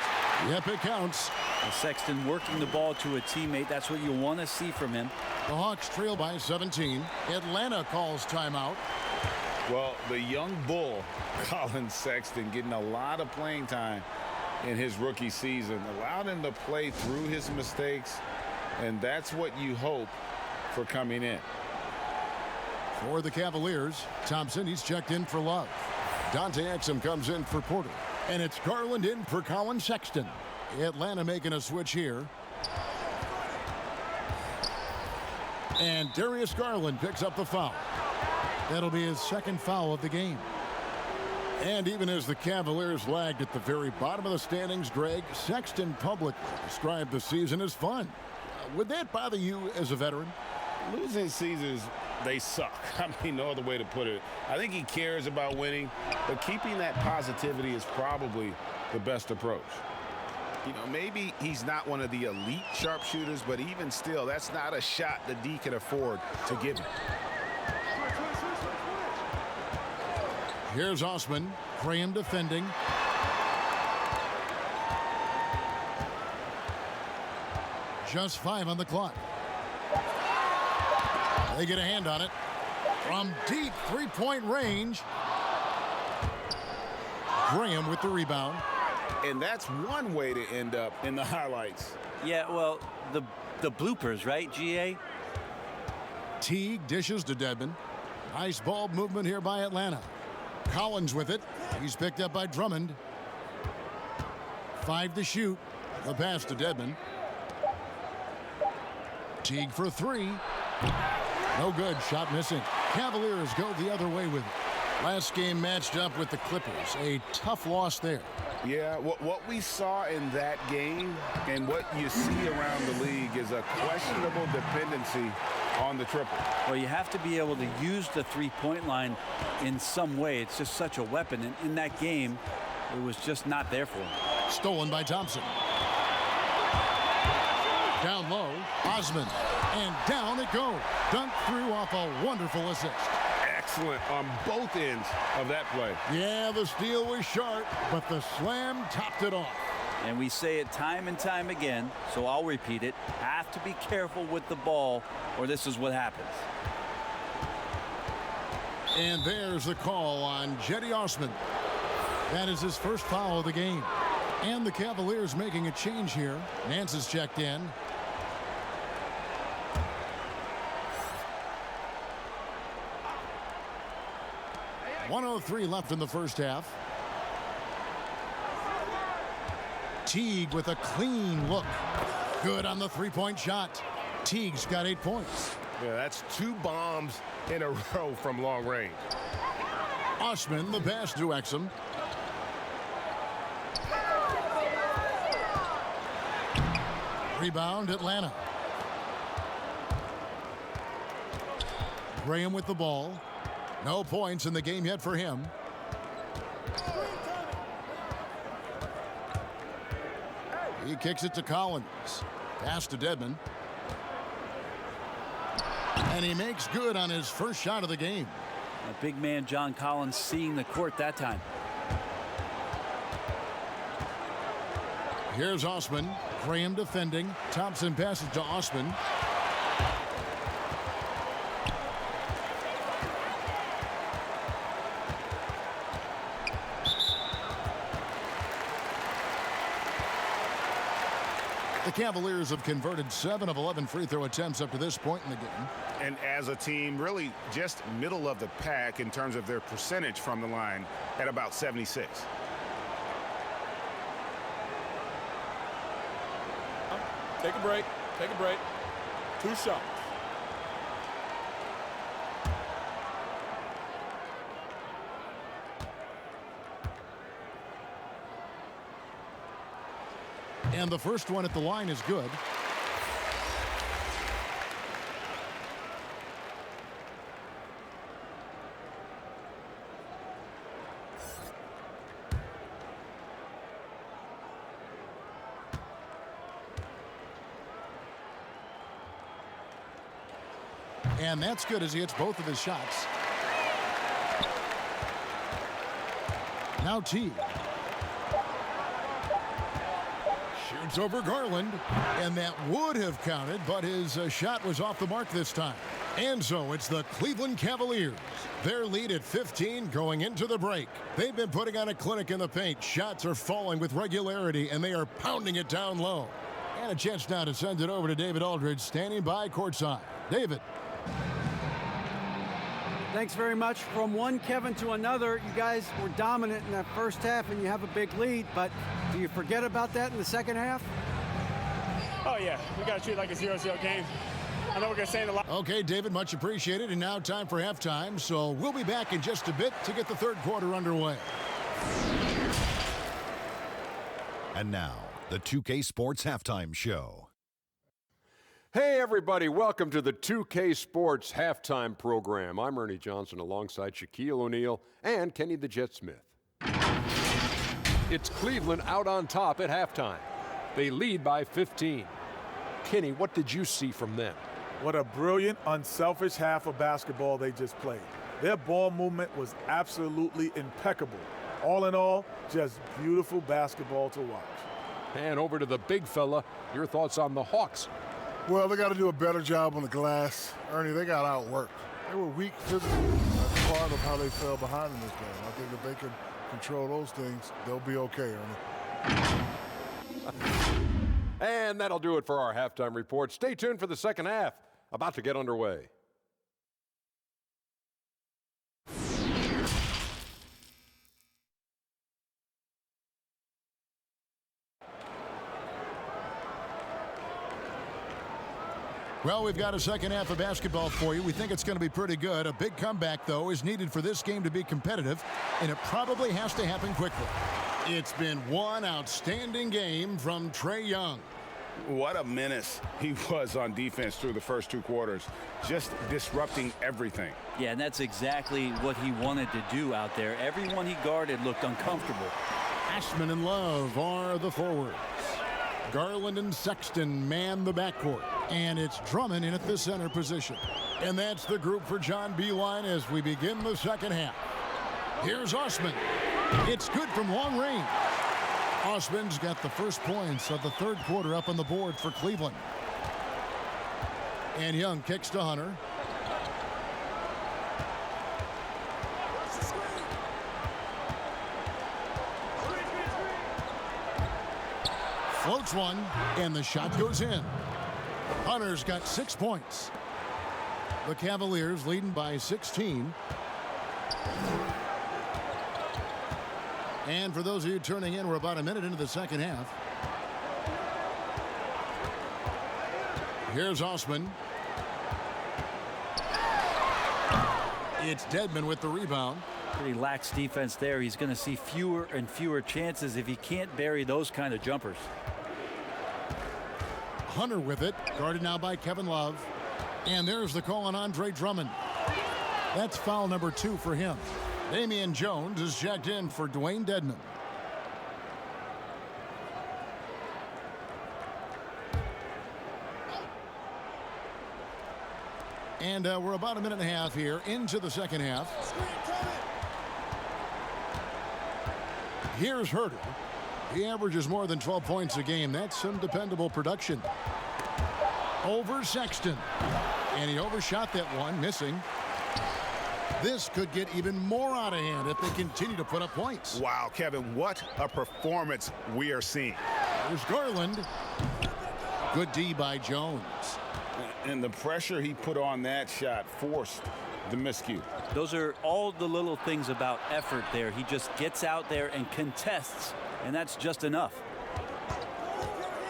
[SPEAKER 1] Yep, it counts.
[SPEAKER 3] Sexton working the ball to a teammate. That's what you want to see from him.
[SPEAKER 1] The Hawks trail by 17. Atlanta calls timeout.
[SPEAKER 5] Well, the young bull, Colin Sexton, getting a lot of playing time in his rookie season. Allowed him to play through his mistakes, and that's what you hope for coming in.
[SPEAKER 1] For the Cavaliers, Thompson, he's checked in for Love. Dante Exum comes in for Porter. And it's Garland in for Colin Sexton. Atlanta making a switch here. And Darius Garland picks up the foul. That'll be his 2nd foul of the game. And even as the Cavaliers lagged at the very bottom of the standings, Greg, Sexton publicly described the season as fun. Would that bother you as a veteran?
[SPEAKER 5] Losing seasons, they suck. I mean, no other way to put it. I think he cares about winning, but keeping that positivity is probably the best approach. You know, maybe he's not one of the elite sharpshooters, but even still, that's not a shot that D can afford to give him.
[SPEAKER 1] Here's Osman. Graham defending. Just 5 on the clock. They get a hand on it. From deep 3-point range. Graham with the rebound.
[SPEAKER 5] And that's one way to end up in the highlights.
[SPEAKER 3] Yeah, well, the bloopers, right, GA?
[SPEAKER 1] Teague dishes to Dedmon. Nice ball movement here by Atlanta. Collins with it. He's picked up by Drummond. 5 to shoot. The pass to Dedmon. Teague for 3. No good. Shot missing. Cavaliers go the other way with it. Last game matched up with the Clippers. A tough loss there.
[SPEAKER 5] Yeah, what we saw in that game and what you see around the league is a questionable dependency on the triple.
[SPEAKER 3] Well, you have to be able to use the 3-point line in some way. It's just such a weapon. And in that game, it was just not there for him.
[SPEAKER 1] Stolen by Thompson. Down low, Osman. And down it goes. Dunked through off a wonderful assist.
[SPEAKER 2] Excellent on both ends of that play.
[SPEAKER 1] Yeah, the steal was sharp, but the slam topped it off.
[SPEAKER 3] And we say it time and time again, so I'll repeat it. Have to be careful with the ball, or this is what happens.
[SPEAKER 1] And there's the call on Jetty Osman. That is his first foul of the game. And the Cavaliers making a change here. Nance is checked in. .103 left in the first half. Teague with a clean look. Good on the 3-point shot. Teague's got 8 points.
[SPEAKER 2] Yeah, that's 2 bombs in a row from long range.
[SPEAKER 1] Osman, the pass to Exum. Rebound, Atlanta. Graham with the ball. No points in the game yet for him. He kicks it to Collins. Pass to Dedmon. And he makes good on his first shot of the game.
[SPEAKER 3] A big man John Collins seeing the court that time.
[SPEAKER 1] Here's Osman. Graham defending. Thompson passes to Osman. The Cavaliers have converted 7 of 11 free throw attempts up to this point in the game.
[SPEAKER 5] And as a team, really just middle of the pack in terms of their percentage from the line at about 76.
[SPEAKER 4] Take a break. Take a break. 2 shots.
[SPEAKER 1] And the first one at the line is good. And that's good as he hits both of his shots. Now T. Shoots over Garland. And that would have counted, but his shot was off the mark this time. And so it's the Cleveland Cavaliers. Their lead at 15 going into the break. They've been putting on a clinic in the paint. Shots are falling with regularity, and they are pounding it down low. And a chance now to send it over to David Aldridge, standing by courtside. David.
[SPEAKER 6] Thanks very much. From one Kevin to another, you guys were dominant in that first half and you have a big lead, but do you forget about that in the second half?
[SPEAKER 7] Oh yeah, we got to treat it like a 0-0 game. I know we're going to say it a lot.
[SPEAKER 1] Okay, David, much appreciated. And now time for halftime, so we'll be back in just a bit to get the third quarter underway.
[SPEAKER 8] And now, the 2K Sports Halftime Show.
[SPEAKER 9] Hey everybody, welcome to the 2K Sports Halftime Program. I'm Ernie Johnson alongside Shaquille O'Neal and Kenny the Jet Smith. It's Cleveland out on top at halftime. They lead by 15. Kenny, what did you see from them?
[SPEAKER 4] What a brilliant, unselfish half of basketball they just played. Their ball movement was absolutely impeccable. All in all, just beautiful basketball to watch.
[SPEAKER 9] And over to the big fella, your thoughts on the Hawks.
[SPEAKER 10] Well, they got to do a better job on the glass. Ernie, they got outworked. They were weak physically. That's part of how they fell behind in this game. I think if they can control those things, they'll be okay, Ernie.
[SPEAKER 9] And that'll do it for our halftime report. Stay tuned for the second half, about to get underway.
[SPEAKER 1] Well, we've got a second half of basketball for you. We think it's going to be pretty good. A big comeback, though, is needed for this game to be competitive, and it probably has to happen quickly. It's been one outstanding game from Trae Young.
[SPEAKER 5] What a menace he was on defense through the first 2 quarters, just disrupting everything.
[SPEAKER 3] Yeah, and that's exactly what he wanted to do out there. Everyone he guarded looked uncomfortable.
[SPEAKER 1] Ashman and Love are the forwards. Garland and Sexton man the backcourt. And it's Drummond in at the center position. And that's the group for John Beilein as we begin the second half. Here's Osman. It's good from long range. Osman's got the first points of the third quarter up on the board for Cleveland. And Young kicks to Hunter. Floats one, and the shot goes in. Hunter's got 6 points. The Cavaliers leading by 16. And for those of you turning in, we're about a minute into the second half. Here's Osman. It's Dedmon with the rebound.
[SPEAKER 3] Pretty lax defense there. He's going to see fewer and fewer chances if he can't bury those kind of jumpers.
[SPEAKER 1] Hunter with it, guarded now by Kevin Love. And there's the call on Andre Drummond. That's foul number 2 for him. Damian Jones is checked in for Dwayne Dedman. And we're about a minute and a half here into the second half. Here's Herter. He averages more than 12 points a game. That's some dependable production. Over Sexton. And he overshot that one, missing. This could get even more out of hand if they continue to put up points.
[SPEAKER 2] Wow, Kevin, what a performance we are seeing.
[SPEAKER 1] There's Garland. Good D by Jones.
[SPEAKER 5] And the pressure he put on that shot forced the miscue.
[SPEAKER 3] Those are all the little things about effort there. He just gets out there and contests, and that's just enough.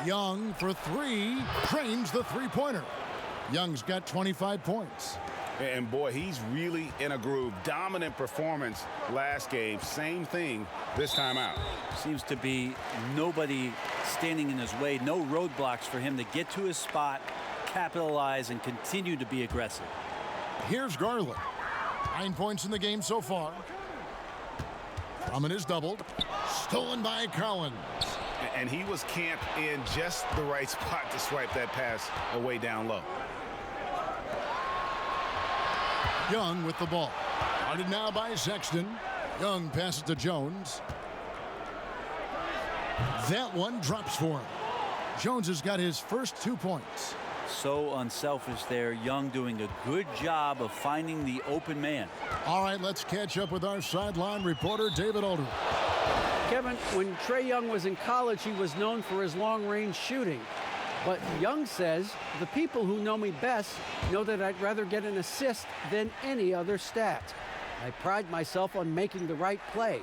[SPEAKER 1] Young for 3, trains the three-pointer. Young's got 25 points.
[SPEAKER 5] And boy, he's really in a groove. Dominant performance last game. Same thing this time out.
[SPEAKER 3] Seems to be nobody standing in his way. No roadblocks for him to get to his spot, capitalize, and continue to be aggressive.
[SPEAKER 1] Here's Garland. 9 points in the game so far. Drummond is doubled. Stolen by Collins.
[SPEAKER 2] And he was camped in just the right spot to swipe that pass away down low.
[SPEAKER 1] Young with the ball. Guarded now by Sexton. Young passes to Jones. That one drops for him. Jones has got his first 2 points.
[SPEAKER 3] So unselfish there. Young doing a good job of finding the open man.
[SPEAKER 1] All right, let's catch up with our sideline reporter, David Aldridge.
[SPEAKER 6] Kevin, when Trae Young was in college, he was known for his long-range shooting. But Young says, the people who know me best know that I'd rather get an assist than any other stat. I pride myself on making the right play.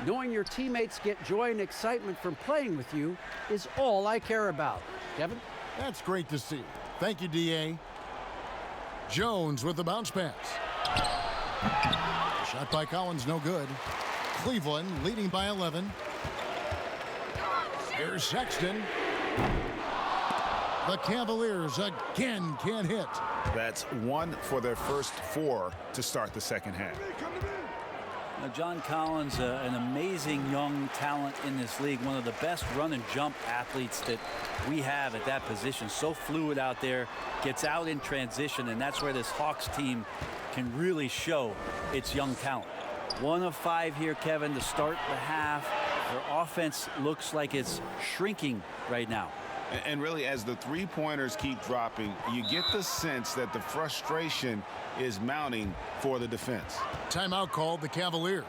[SPEAKER 6] Knowing your teammates get joy and excitement from playing with you is all I care about. Kevin?
[SPEAKER 1] That's great to see. Thank you, D.A. Jones with the bounce pass. Shot by Collins, no good. Cleveland leading by 11. Here's Sexton. The Cavaliers again can't hit.
[SPEAKER 2] That's 1 for their first 4 to start the second half.
[SPEAKER 3] Now, John Collins, an amazing young talent in this league, one of the best run and jump athletes that we have at that position. So fluid out there, gets out in transition, and that's where this Hawks team can really show its young talent. 1 of 5 here, Kevin, to start the half. Their offense looks like it's shrinking right now.
[SPEAKER 5] And really, as the three-pointers keep dropping, you get the sense that the frustration is mounting for the defense.
[SPEAKER 1] Timeout called the Cavaliers.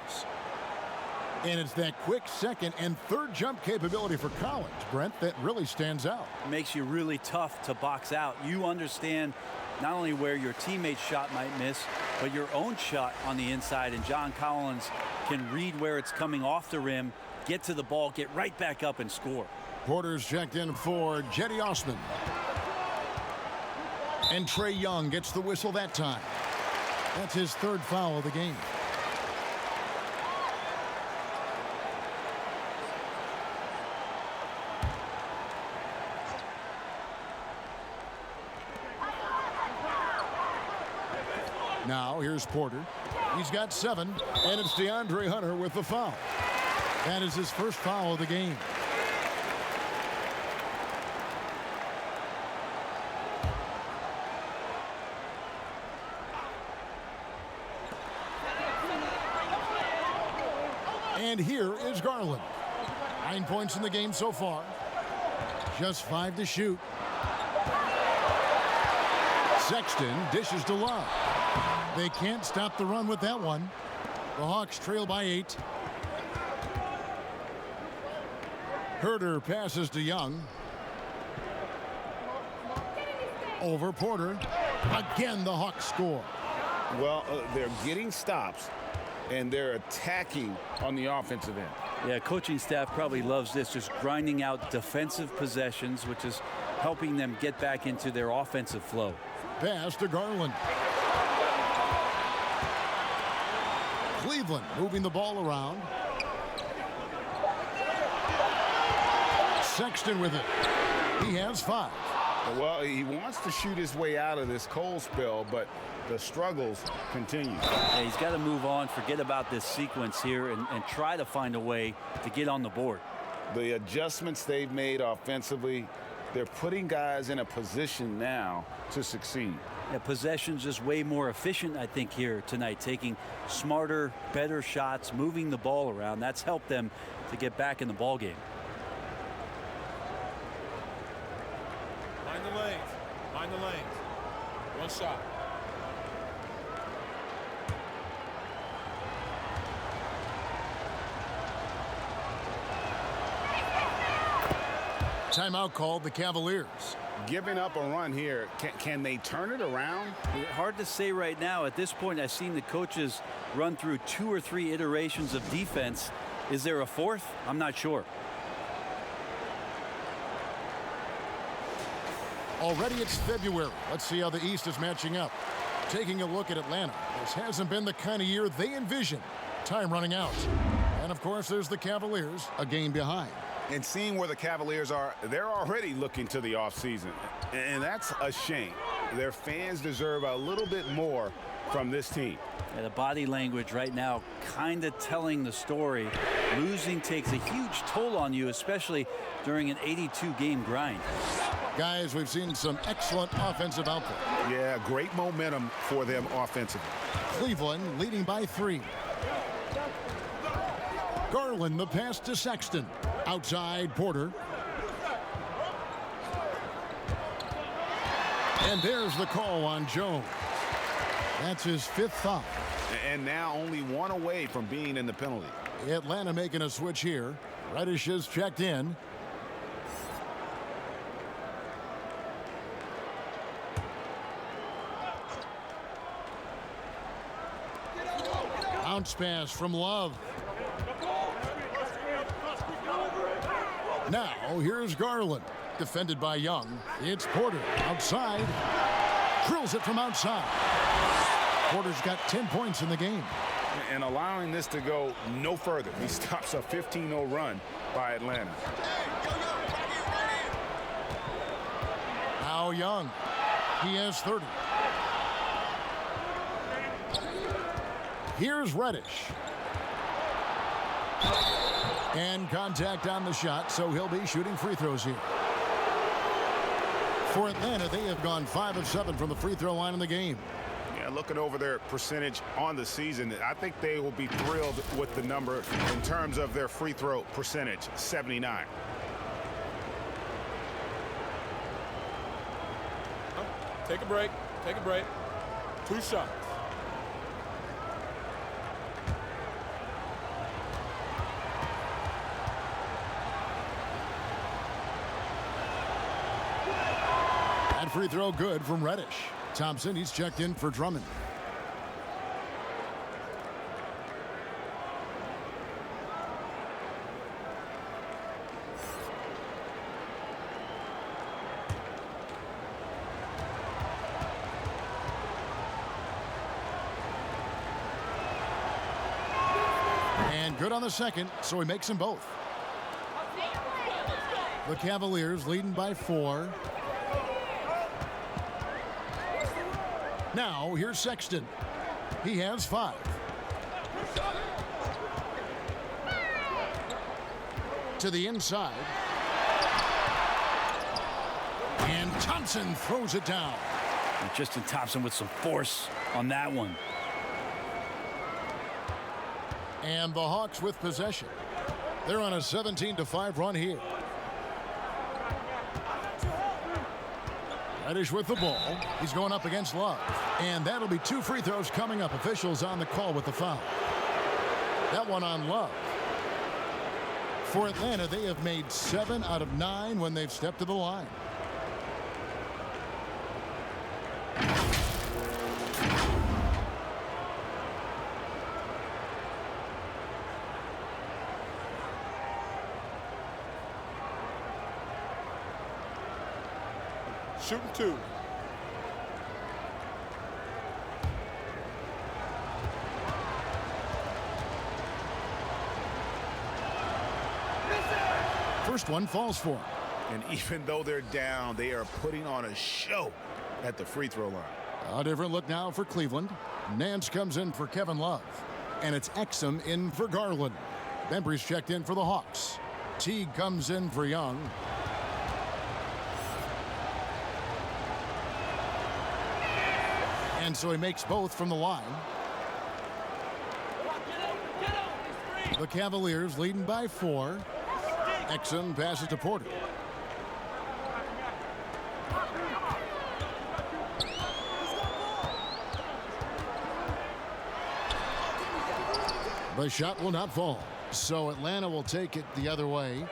[SPEAKER 1] And it's that quick second and third jump capability for Collins, Brent, that really stands out.
[SPEAKER 3] Makes you really tough to box out. You understand not only where your teammate's shot might miss, but your own shot on the inside. And John Collins can read where it's coming off the rim, get to the ball, get right back up and score.
[SPEAKER 1] Porter's checked in for Jetty Osman. And Trae Young gets the whistle that time. That's his 3rd foul of the game. Now here's Porter. He's got 7, and it's DeAndre Hunter with the foul. That is his first foul of the game. And here is Garland. 9 points in the game so far. Just 5 to shoot. Sexton dishes to Love. They can't stop the run with that one. The Hawks trail by 8. Herter passes to Young. Over Porter. Again, the Hawks score.
[SPEAKER 5] Well, they're getting stops, and they're attacking on the offensive end.
[SPEAKER 3] Yeah, coaching staff probably loves this, just grinding out defensive possessions, which is helping them get back into their offensive flow.
[SPEAKER 1] Pass to Garland. Cleveland moving the ball around. Sexton with it. He has 5.
[SPEAKER 5] Well, he wants to shoot his way out of this cold spell, but the struggles continue.
[SPEAKER 3] Yeah, he's got to move on, forget about this sequence here, and try to find a way to get on the board.
[SPEAKER 5] The adjustments they've made offensively, they're putting guys in a position now to succeed.
[SPEAKER 3] Yeah, possession's just way more efficient, I think, here tonight, taking smarter, better shots, moving the ball around. That's helped them to get back in the ball game.
[SPEAKER 11] Mind the lanes. Mind the lanes. One shot.
[SPEAKER 1] Timeout called the Cavaliers.
[SPEAKER 5] Giving up a run here, can they turn it around?
[SPEAKER 3] Hard to say right now. At this point, I've seen the coaches run through 2 or 3 iterations of defense. Is there a fourth? I'm not sure.
[SPEAKER 1] Already it's February. Let's see how the East is matching up. Taking a look at Atlanta. This hasn't been the kind of year they envisioned. Time running out. And of course, there's the Cavaliers, a game behind.
[SPEAKER 2] And seeing where the Cavaliers are, they're already looking to the offseason. And that's a shame. Their fans deserve a little bit more from this team.
[SPEAKER 3] Yeah, the body language right now kind of telling the story. Losing takes a huge toll on you, especially during an 82-game grind.
[SPEAKER 1] Guys, we've seen some excellent offensive output.
[SPEAKER 2] Yeah, great momentum for them offensively.
[SPEAKER 1] Cleveland leading by 3. Garland the pass to Sexton. Outside Porter. And there's the call on Jones. That's his 5th foul.
[SPEAKER 2] And now only 1 away from being in the penalty.
[SPEAKER 1] Atlanta making a switch here. Reddish is checked in. Bounce pass from Love. Now, here's Garland. Defended by Young. It's Porter outside. Drills it from outside. Porter's got 10 points in the game.
[SPEAKER 2] And allowing this to go no further. He stops a 15-0 run by Atlanta.
[SPEAKER 1] Now Young. He has 30. Here's Reddish. And contact on the shot, so he'll be shooting free throws here. For Atlanta, they have gone 5 of 7 from the free throw line in the game.
[SPEAKER 2] Yeah, looking over their percentage on the season, I think they will be thrilled with the number in terms of their free throw percentage, 79.
[SPEAKER 11] Take a break. Take a break. 2 shots.
[SPEAKER 1] That free throw good from Reddish. Thompson, he's checked in for Drummond. And good on the second, so he makes them both. The Cavaliers leading by 4. Now, here's Sexton. He has 5. To the inside. And Thompson throws it down.
[SPEAKER 3] And Tristan Thompson with some force on that one.
[SPEAKER 1] And the Hawks with possession. They're on a 17-5 run here. Reddish with the ball. He's going up against Love. And that'll be 2 free throws coming up. Officials on the call with the foul. That one on Love. For Atlanta, they have made 7 out of 9 when they've stepped to the line.
[SPEAKER 11] Shooting 2.
[SPEAKER 1] First one falls for him.
[SPEAKER 2] And even though they're down, they are putting on a show at the free throw line.
[SPEAKER 1] A different look now for Cleveland. Nance comes in for Kevin Love. And it's Exum in for Garland. Bembry's checked in for the Hawks. Teague comes in for Young. And so he makes both from the line. The Cavaliers leading by 4. Exum passes to Porter. The shot will not fall. So Atlanta will take it the other way.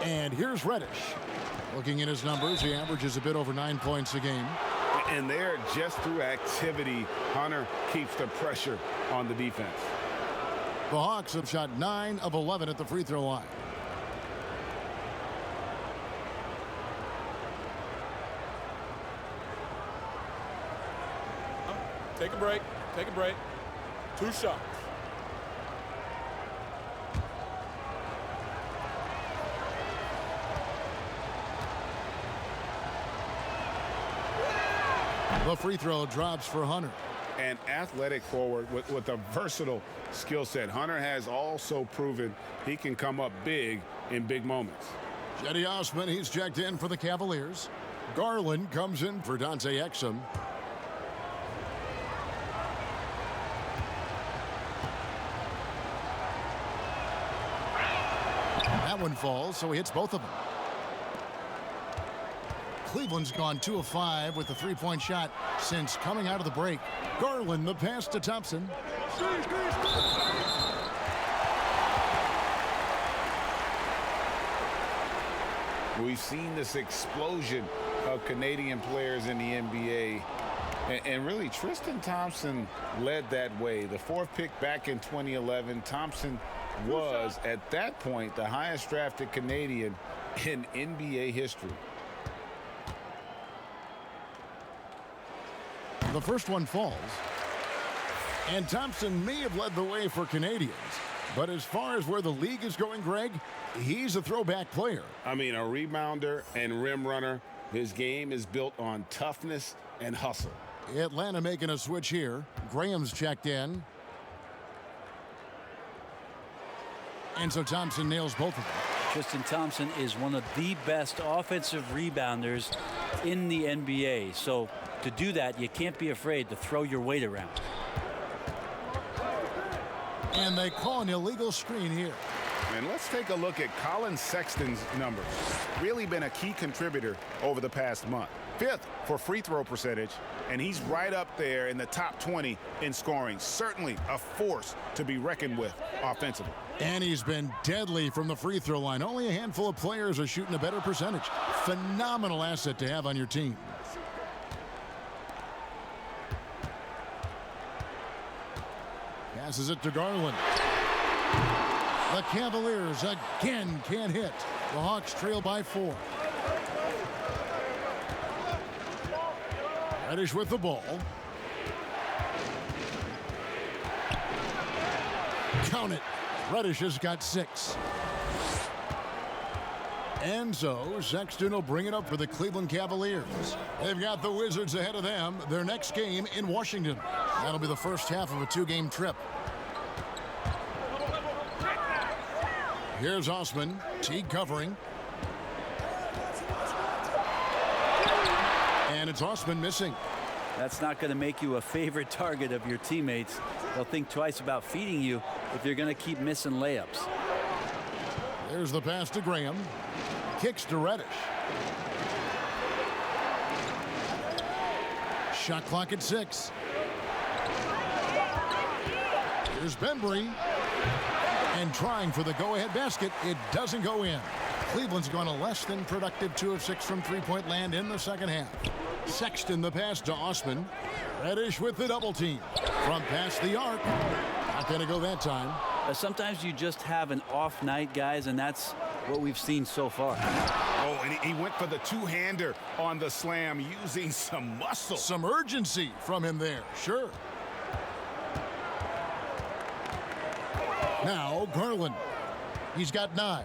[SPEAKER 1] And here's Reddish. Looking at his numbers, he averages a bit over 9 points a game.
[SPEAKER 2] And there, just through activity, Hunter keeps the pressure on the defense.
[SPEAKER 1] The Hawks have shot 9 of 11 at the free throw line.
[SPEAKER 11] Take a break. Take a break. 2 shots.
[SPEAKER 1] The free throw drops for Hunter.
[SPEAKER 2] An athletic forward with a versatile skill set. Hunter has also proven he can come up big in big moments.
[SPEAKER 1] Cedi Osman, he's checked in for the Cavaliers. Garland comes in for Dante Exum. That one falls, so he hits both of them. Cleveland's gone 2 of 5 with the three-point shot since coming out of the break. Garland, the pass to Thompson.
[SPEAKER 5] We've seen this explosion of Canadian players in the NBA. And really, Tristan Thompson led that way. The 4th pick back in 2011, Thompson was, at that point, the highest drafted Canadian in NBA history.
[SPEAKER 1] The first one falls. And Thompson may have led the way for Canadians. But as far as where the league is going, Greg, he's a throwback player.
[SPEAKER 2] I mean, a rebounder and rim runner. His game is built on toughness and hustle.
[SPEAKER 1] Atlanta making a switch here. Graham's checked in. And so Thompson nails both of them.
[SPEAKER 3] Tristan Thompson is one of the best offensive rebounders in the NBA. So to do that, you can't be afraid to throw your weight around.
[SPEAKER 1] And they call an illegal screen here.
[SPEAKER 2] And let's take a look at Colin Sexton's numbers. Really been a key contributor over the past month. 5th for free throw percentage, and he's right up there in the top 20 in scoring. Certainly a force to be reckoned with offensively.
[SPEAKER 1] And he's been deadly from the free throw line. Only a handful of players are shooting a better percentage. Phenomenal asset to have on your team. Passes it to Garland. The Cavaliers again can't hit. The Hawks trail by 4. Reddish with the ball. Count it. Reddish has got 6. And so Sexton will bring it up for the Cleveland Cavaliers. They've got the Wizards ahead of them. Their next game in Washington. That'll be the first half of a 2-game trip. Here's Osman. Teague covering. And it's Osman missing.
[SPEAKER 3] That's not going to make you a favorite target of your teammates. They'll think twice about feeding you if you're going to keep missing layups.
[SPEAKER 1] There's the pass to Graham. Kicks to Reddish. Shot clock at 6. Here's Bembry. And trying for the go-ahead basket. It doesn't go in. Cleveland's gone a less than productive 2 of 6 from three-point land in the second half. Sexton the pass to Osman. Reddish with the double team. From past the arc. Not going to go that time.
[SPEAKER 3] Sometimes you just have an off night, guys, and that's what we've seen so far.
[SPEAKER 2] Oh, and he went for the two-hander on the slam using some muscle.
[SPEAKER 1] Some urgency from him there, sure. Now Garland. He's got 9.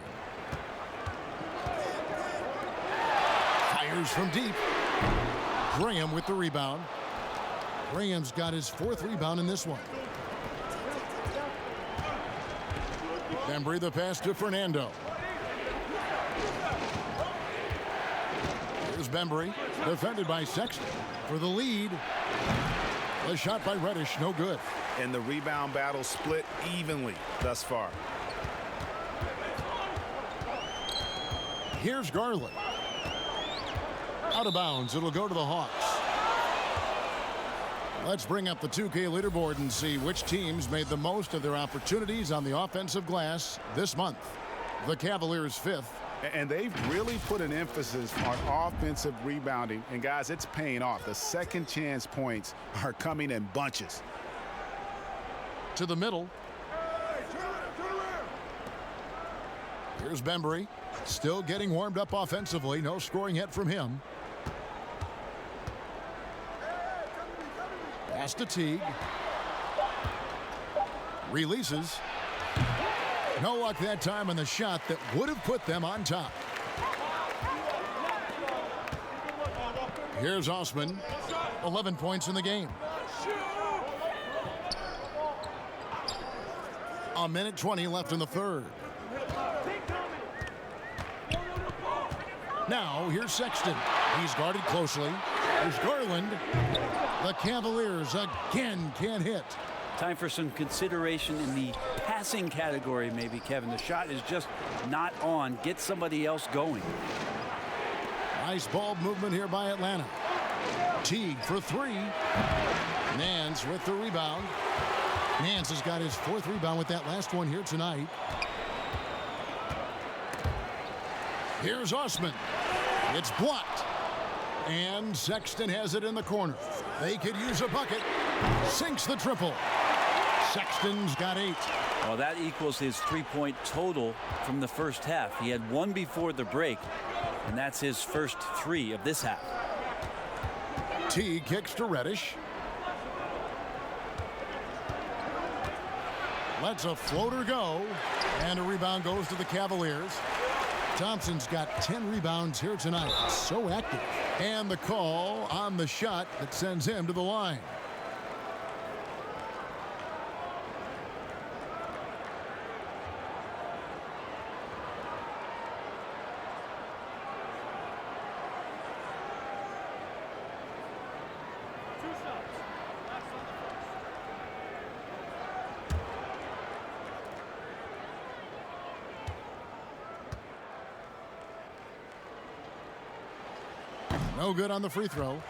[SPEAKER 1] Fires from deep. Graham with the rebound. Graham's got his 4th rebound in this one. Bembry the pass to Fernando. Here's Bembry, defended by Sexton for the lead. The shot by Reddish, no good.
[SPEAKER 2] And the rebound battle split evenly thus far.
[SPEAKER 1] Here's Garland. Out of bounds, it'll go to the Hawks. Let's bring up the 2K leaderboard and see which teams made the most of their opportunities on the offensive glass this month. The Cavaliers 5th.
[SPEAKER 5] And they've really put an emphasis on offensive rebounding. And, guys, it's paying off. The second chance points are coming in bunches.
[SPEAKER 1] To the middle. Here's Bembry. Still getting warmed up offensively. No scoring yet from him. Pass to Teague. Releases. No luck that time on the shot that would have put them on top. Here's Osman. 11 points in the game. A minute 20 left in the third. Now here's Sexton. He's guarded closely. There's Garland. The Cavaliers again can't hit.
[SPEAKER 3] Time for some consideration in the passing category, maybe, Kevin. The shot is just not on. Get somebody else going.
[SPEAKER 1] Nice ball movement here by Atlanta. Teague for 3. Nance with the rebound. Nance has got his 4th rebound with that last one here tonight. Here's Osman. It's blocked. And Sexton has it in the corner. They could use a bucket. Sinks the triple. Sexton's got 8.
[SPEAKER 3] Well, that equals his 3-point total from the first half. He had 1 before the break, and that's his first 3 of this half.
[SPEAKER 1] T kicks to Reddish. Lets a floater go, and a rebound goes to the Cavaliers. Thompson's got 10 rebounds here tonight. So active. And the call on the shot that sends him to the line. No good on the free throw.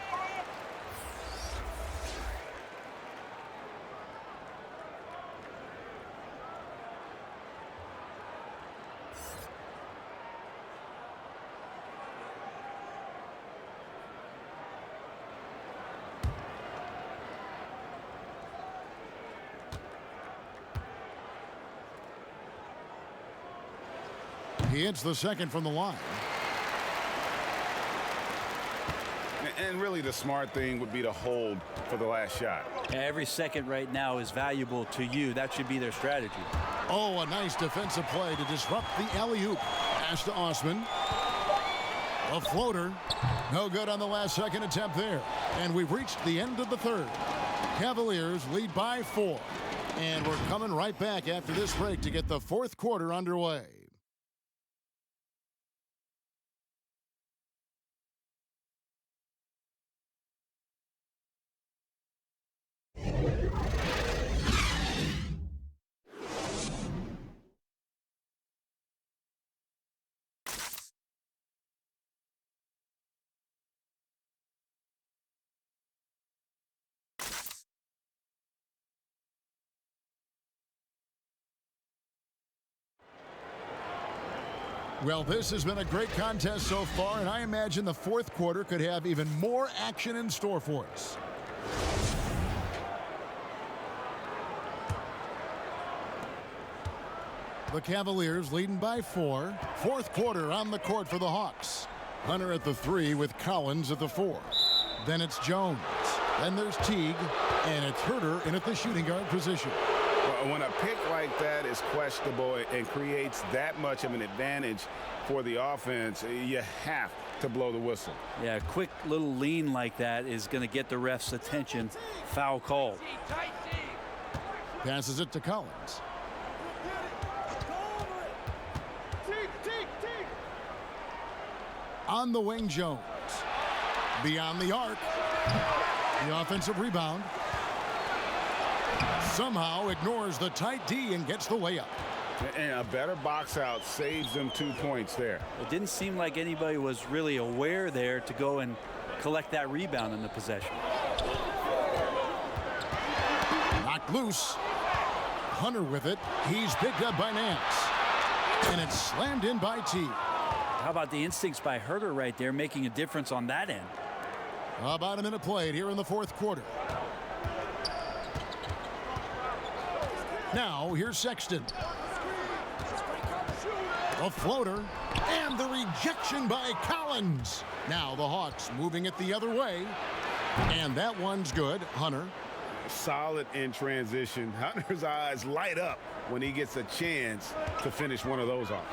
[SPEAKER 1] He hits the second from the line.
[SPEAKER 5] And really the smart thing would be to hold for the last shot.
[SPEAKER 3] Every second right now is valuable to you. That should be their strategy.
[SPEAKER 1] Oh, a nice defensive play to disrupt the alley-oop. Pass to Osman. A floater. No good on the last second attempt there. And we've reached the end of the third. Cavaliers lead by 4. And we're coming right back after this break to get the fourth quarter underway. Well, this has been a great contest so far, and I imagine the fourth quarter could have even more action in store for us. The Cavaliers leading by 4. Fourth quarter on the court for the Hawks. Hunter at the 3 with Collins at the 4. Then it's Jones. Then there's Teague, and it's Herter in at the shooting guard position.
[SPEAKER 2] When a pick like that is questionable and creates that much of an advantage for the offense, you have to blow the whistle.
[SPEAKER 3] Yeah, a quick little lean like that is going to get the ref's attention. Foul called.
[SPEAKER 1] Passes it to Collins. On the wing, Jones. Beyond the arc. The offensive rebound. Somehow ignores the tight D and gets the layup.
[SPEAKER 2] And a better box out saves them 2 points there.
[SPEAKER 3] It didn't seem like anybody was really aware there to go and collect that rebound in the possession.
[SPEAKER 1] Knocked loose. Hunter with it. He's picked up by Nance. And it's slammed in by T.
[SPEAKER 3] How about the instincts by Herter right there, making a difference on that end?
[SPEAKER 1] About a minute played here in the fourth quarter. Now, here's Sexton. A floater, and the rejection by Collins. Now the Hawks moving it the other way. And that one's good. Hunter.
[SPEAKER 2] Solid in transition. Hunter's eyes light up when he gets a chance to finish one of those off.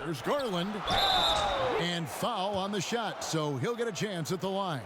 [SPEAKER 1] There's Garland. And foul on the shot, so he'll get a chance at the line.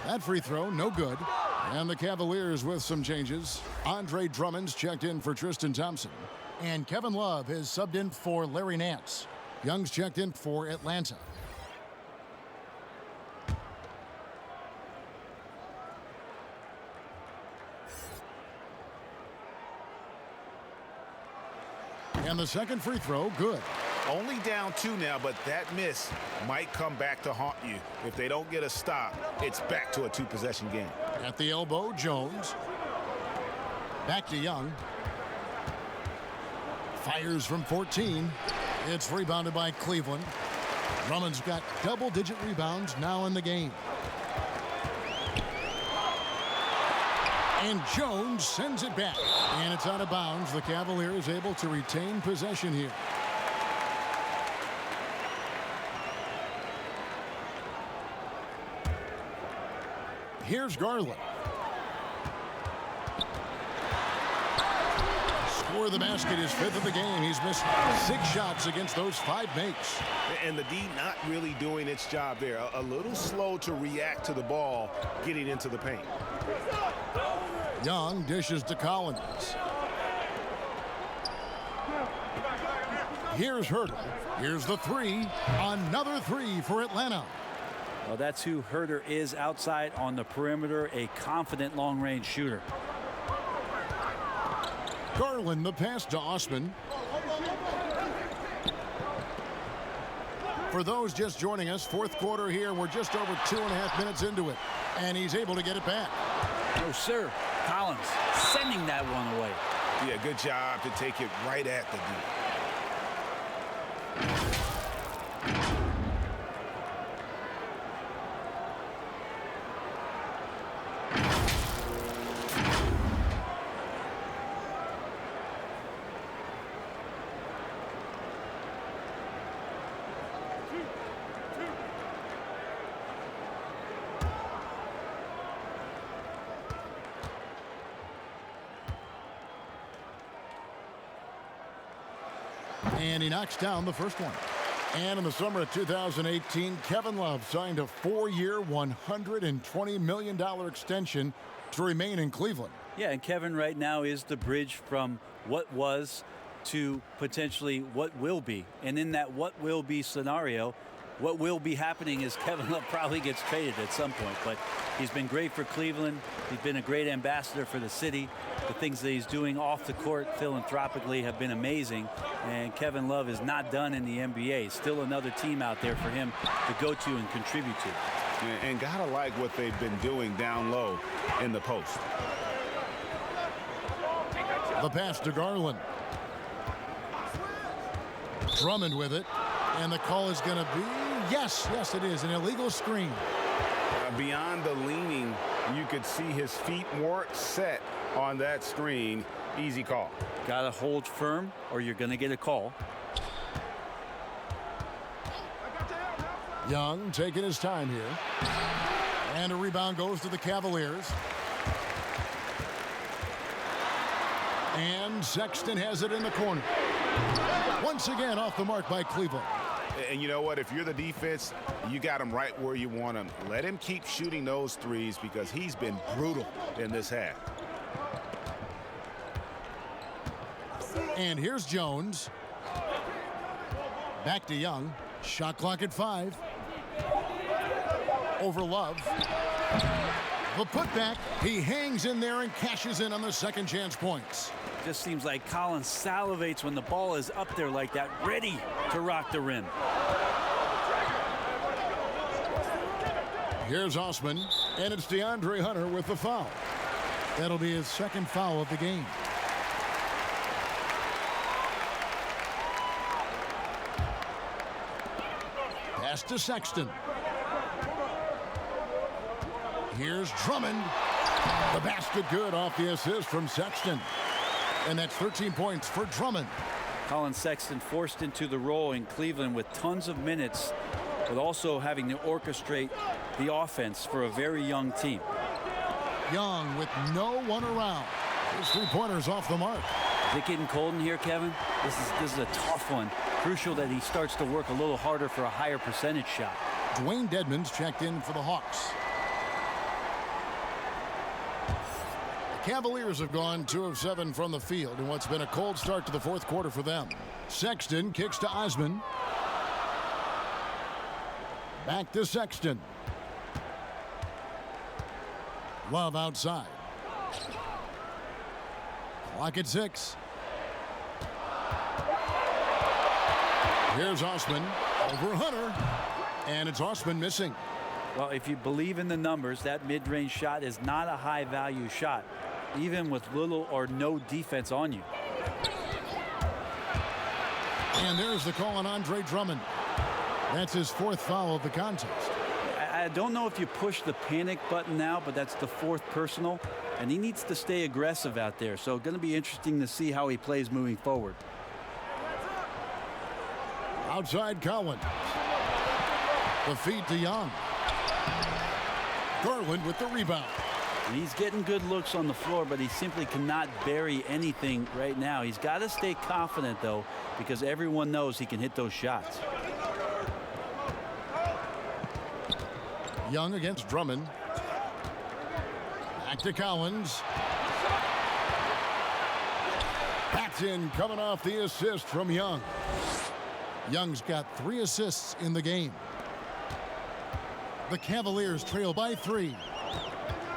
[SPEAKER 1] That free throw, no good. And the Cavaliers with some changes. Andre Drummond's checked in for Tristan Thompson. And Kevin Love is subbed in for Larry Nance. Young's checked in for Atlanta. And the second free throw, good.
[SPEAKER 2] Only down 2 now, but that miss might come back to haunt you. If they don't get a stop, it's back to a 2-possession game.
[SPEAKER 1] At the elbow, Jones. Back to Young. Fires from 14. It's rebounded by Cleveland. Drummond's got double-digit rebounds now in the game. And Jones sends it back. And it's out of bounds. The Cavaliers able to retain possession here. Here's Garland. Score the basket, his 5th of the game. He's missed 6 shots against those 5 makes.
[SPEAKER 2] And the D not really doing its job there. A little slow to react to the ball getting into the paint.
[SPEAKER 1] Young dishes to Collins. Here's Herter. Here's the 3. Another 3 for Atlanta.
[SPEAKER 3] Well, that's who Herter is outside on the perimeter, a confident long-range shooter.
[SPEAKER 1] Garland the pass to Osman. For those just joining us, fourth quarter here. We're just over 2.5 minutes into it. And he's able to get it back.
[SPEAKER 3] Oh, sir. Collins sending that one away.
[SPEAKER 2] Yeah, good job to take it right at the D.
[SPEAKER 1] And he knocks down the first one. And in the summer of 2018, Kevin Love signed a 4-year, $120 million extension to remain in Cleveland.
[SPEAKER 3] Yeah, and Kevin right now is the bridge from what was to potentially what will be. And in that what will be scenario, what will be happening is Kevin Love probably gets traded at some point. But he's been great for Cleveland. He's been a great ambassador for the city. The things that he's doing off the court philanthropically have been amazing. And Kevin Love is not done in the NBA. Still another team out there for him to go to and contribute to.
[SPEAKER 2] And gotta like what they've been doing down low in the post.
[SPEAKER 1] The pass to Garland. Drummond with it. And the call is going to be, yes, it is, an illegal screen.
[SPEAKER 2] Beyond the leaning, you could see his feet weren't set on that screen. Easy call.
[SPEAKER 3] Got to hold firm or you're going to get a call.
[SPEAKER 1] Young taking his time here. And a rebound goes to the Cavaliers. And Sexton has it in the corner. Once again off the mark by Cleveland.
[SPEAKER 2] And you know what? If you're the defense, you got him right where you want him. Let him keep shooting those threes because he's been brutal in this half.
[SPEAKER 1] And here's Jones. Back to Young. Shot clock at 5. Over Love. The putback. He hangs in there and cashes in on the second chance points.
[SPEAKER 3] Just seems like Collins salivates when the ball is up there like that, ready to rock the rim.
[SPEAKER 1] Here's Osman, and it's DeAndre Hunter with the foul. That'll be his second foul of the game. Pass to Sexton. Here's Drummond. The basket good off the assist from Sexton. And that's 13 points for Drummond.
[SPEAKER 3] Colin Sexton forced into the role in Cleveland with tons of minutes, but also having to orchestrate the offense for a very young team.
[SPEAKER 1] Young with no one around. His three-pointers off the mark.
[SPEAKER 3] Is it getting cold in here, Kevin? This is a tough one. Crucial that he starts to work a little harder for a higher percentage shot.
[SPEAKER 1] Dwayne Dedmon's checked in for the Hawks. Cavaliers have gone 2 of 7 from the field in what's been a cold start to the fourth quarter for them. Sexton kicks to Osman. Back to Sexton. Love outside. Clock at 6. Here's Osman over Hunter. And it's Osman missing.
[SPEAKER 3] Well, if you believe in the numbers, that mid-range shot is not a high-value shot, even with little or no defense on you.
[SPEAKER 1] And there's the call on Andre Drummond. That's his 4th foul of the contest.
[SPEAKER 3] I don't know if you push the panic button now, but that's the 4th personal, and he needs to stay aggressive out there. So going to be interesting to see how he plays moving forward.
[SPEAKER 1] Outside Collins. The feed to Young. Garland with the rebound.
[SPEAKER 3] And he's getting good looks on the floor, but he simply cannot bury anything right now. He's got to stay confident, though, because everyone knows he can hit those shots.
[SPEAKER 1] Young against Drummond. Back to Collins. That's in, coming off the assist from Young. Young's got 3 assists in the game. The Cavaliers trail by 3.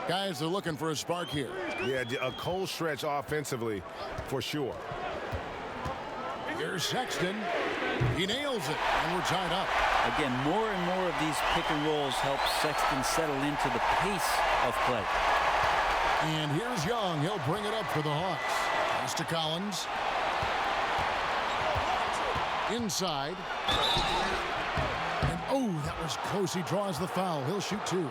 [SPEAKER 1] Guys are looking for a spark here.
[SPEAKER 2] Yeah, a cold stretch offensively for sure.
[SPEAKER 1] Here's Sexton. He nails it, and we're tied up.
[SPEAKER 3] Again, more and more of these pick and rolls help Sexton settle into the pace of play.
[SPEAKER 1] And here's Young. He'll bring it up for the Hawks. Pass to Collins. Inside. And oh, that was close. He draws the foul. He'll shoot 2.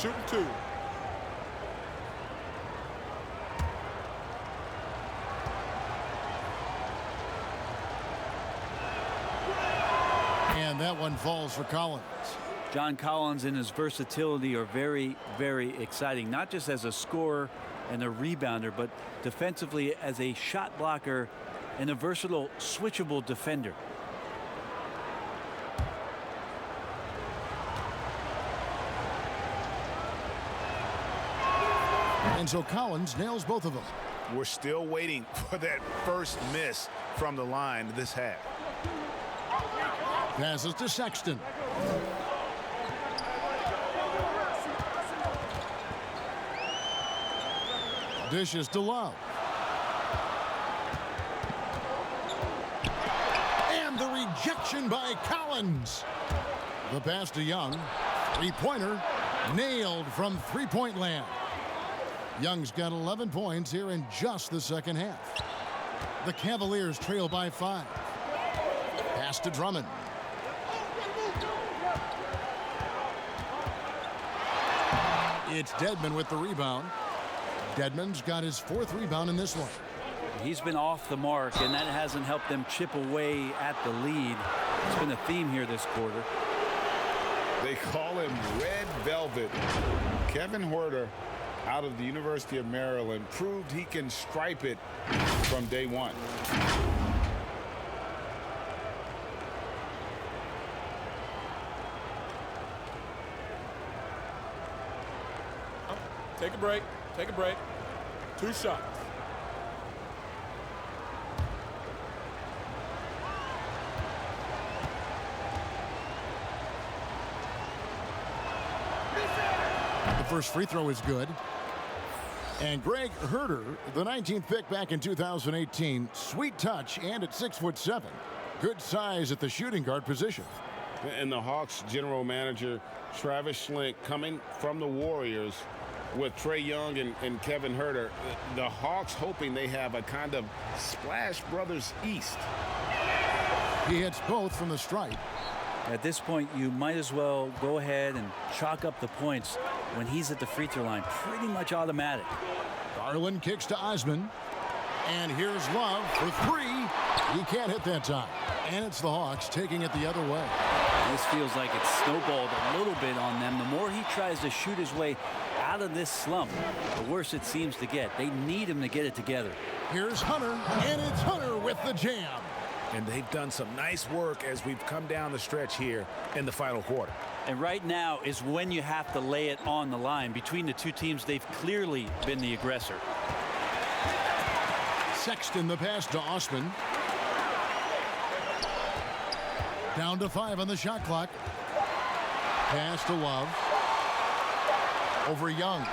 [SPEAKER 11] Shooting 2.
[SPEAKER 1] And that one falls for Collins.
[SPEAKER 3] John Collins and his versatility are very, very exciting, not just as a scorer and a rebounder, but defensively as a shot blocker and a versatile, switchable defender.
[SPEAKER 1] And so Collins nails both of them.
[SPEAKER 2] We're still waiting for that first miss from the line this half.
[SPEAKER 1] Passes to Sexton. Dishes to Love. And the rejection by Collins. The pass to Young. Three-pointer nailed from three-point land. Young's got 11 points here in just the second half. The Cavaliers trail by 5. Pass to Drummond. It's Dedmon with the rebound. Dedmon's got his 4th rebound in this one.
[SPEAKER 3] He's been off the mark, and that hasn't helped them chip away at the lead. It's been a theme here this quarter.
[SPEAKER 5] They call him Red Velvet. Kevin Huerter, out of the University of Maryland, proved he can stripe it from day one.
[SPEAKER 11] Take a break. Take a break. 2 shots.
[SPEAKER 1] The first free throw is good. And Greg Huerter, the 19th pick back in 2018, sweet touch and at 6'7". Good size at the shooting guard position.
[SPEAKER 5] And the Hawks general manager, Travis Schlenk, coming from the Warriors with Trae Young and Kevin Huerter. The Hawks hoping they have a kind of Splash Brothers East.
[SPEAKER 1] He hits both from the stripe.
[SPEAKER 3] At this point, you might as well go ahead and chalk up the points when he's at the free throw line. Pretty much automatic.
[SPEAKER 1] Garland kicks to Osman. And here's Love for 3. He can't hit that time. And it's the Hawks taking it the other way.
[SPEAKER 3] This feels like it's snowballed a little bit on them. The more he tries to shoot his way out of this slump, the worse it seems to get. They need him to get it together.
[SPEAKER 1] Here's Hunter, and it's Hunter with the jam.
[SPEAKER 2] And they've done some nice work as we've come down the stretch here in the final quarter.
[SPEAKER 3] And right now is when you have to lay it on the line. Between the two teams, they've clearly been the aggressor.
[SPEAKER 1] Sexton the pass to Osman. Down to 5 on the shot clock. Pass to Love. Over Young.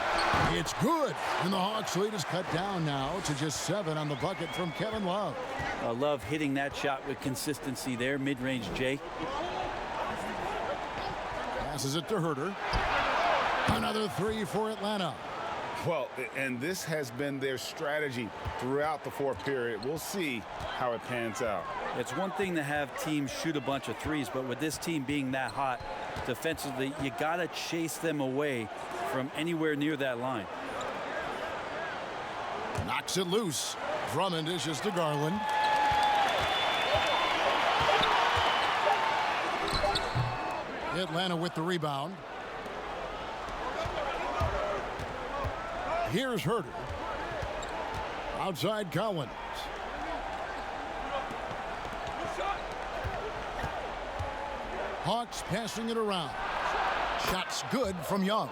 [SPEAKER 1] It's good. And the Hawks lead is cut down now to just 7 on the bucket from Kevin Love.
[SPEAKER 3] Love hitting that shot with consistency there, mid-range Jay.
[SPEAKER 1] Passes it to Huerter. Another 3 for Atlanta.
[SPEAKER 5] Well, and this has been their strategy throughout the fourth period. We'll see how it pans out.
[SPEAKER 3] It's one thing to have teams shoot a bunch of threes, but with this team being that hot defensively, you got to chase them away from anywhere near that line.
[SPEAKER 1] Knocks it loose. Drummond dishes to Garland. Atlanta with the rebound. Here's Huerter. Outside Collins. Hawks passing it around. Shots good from Young.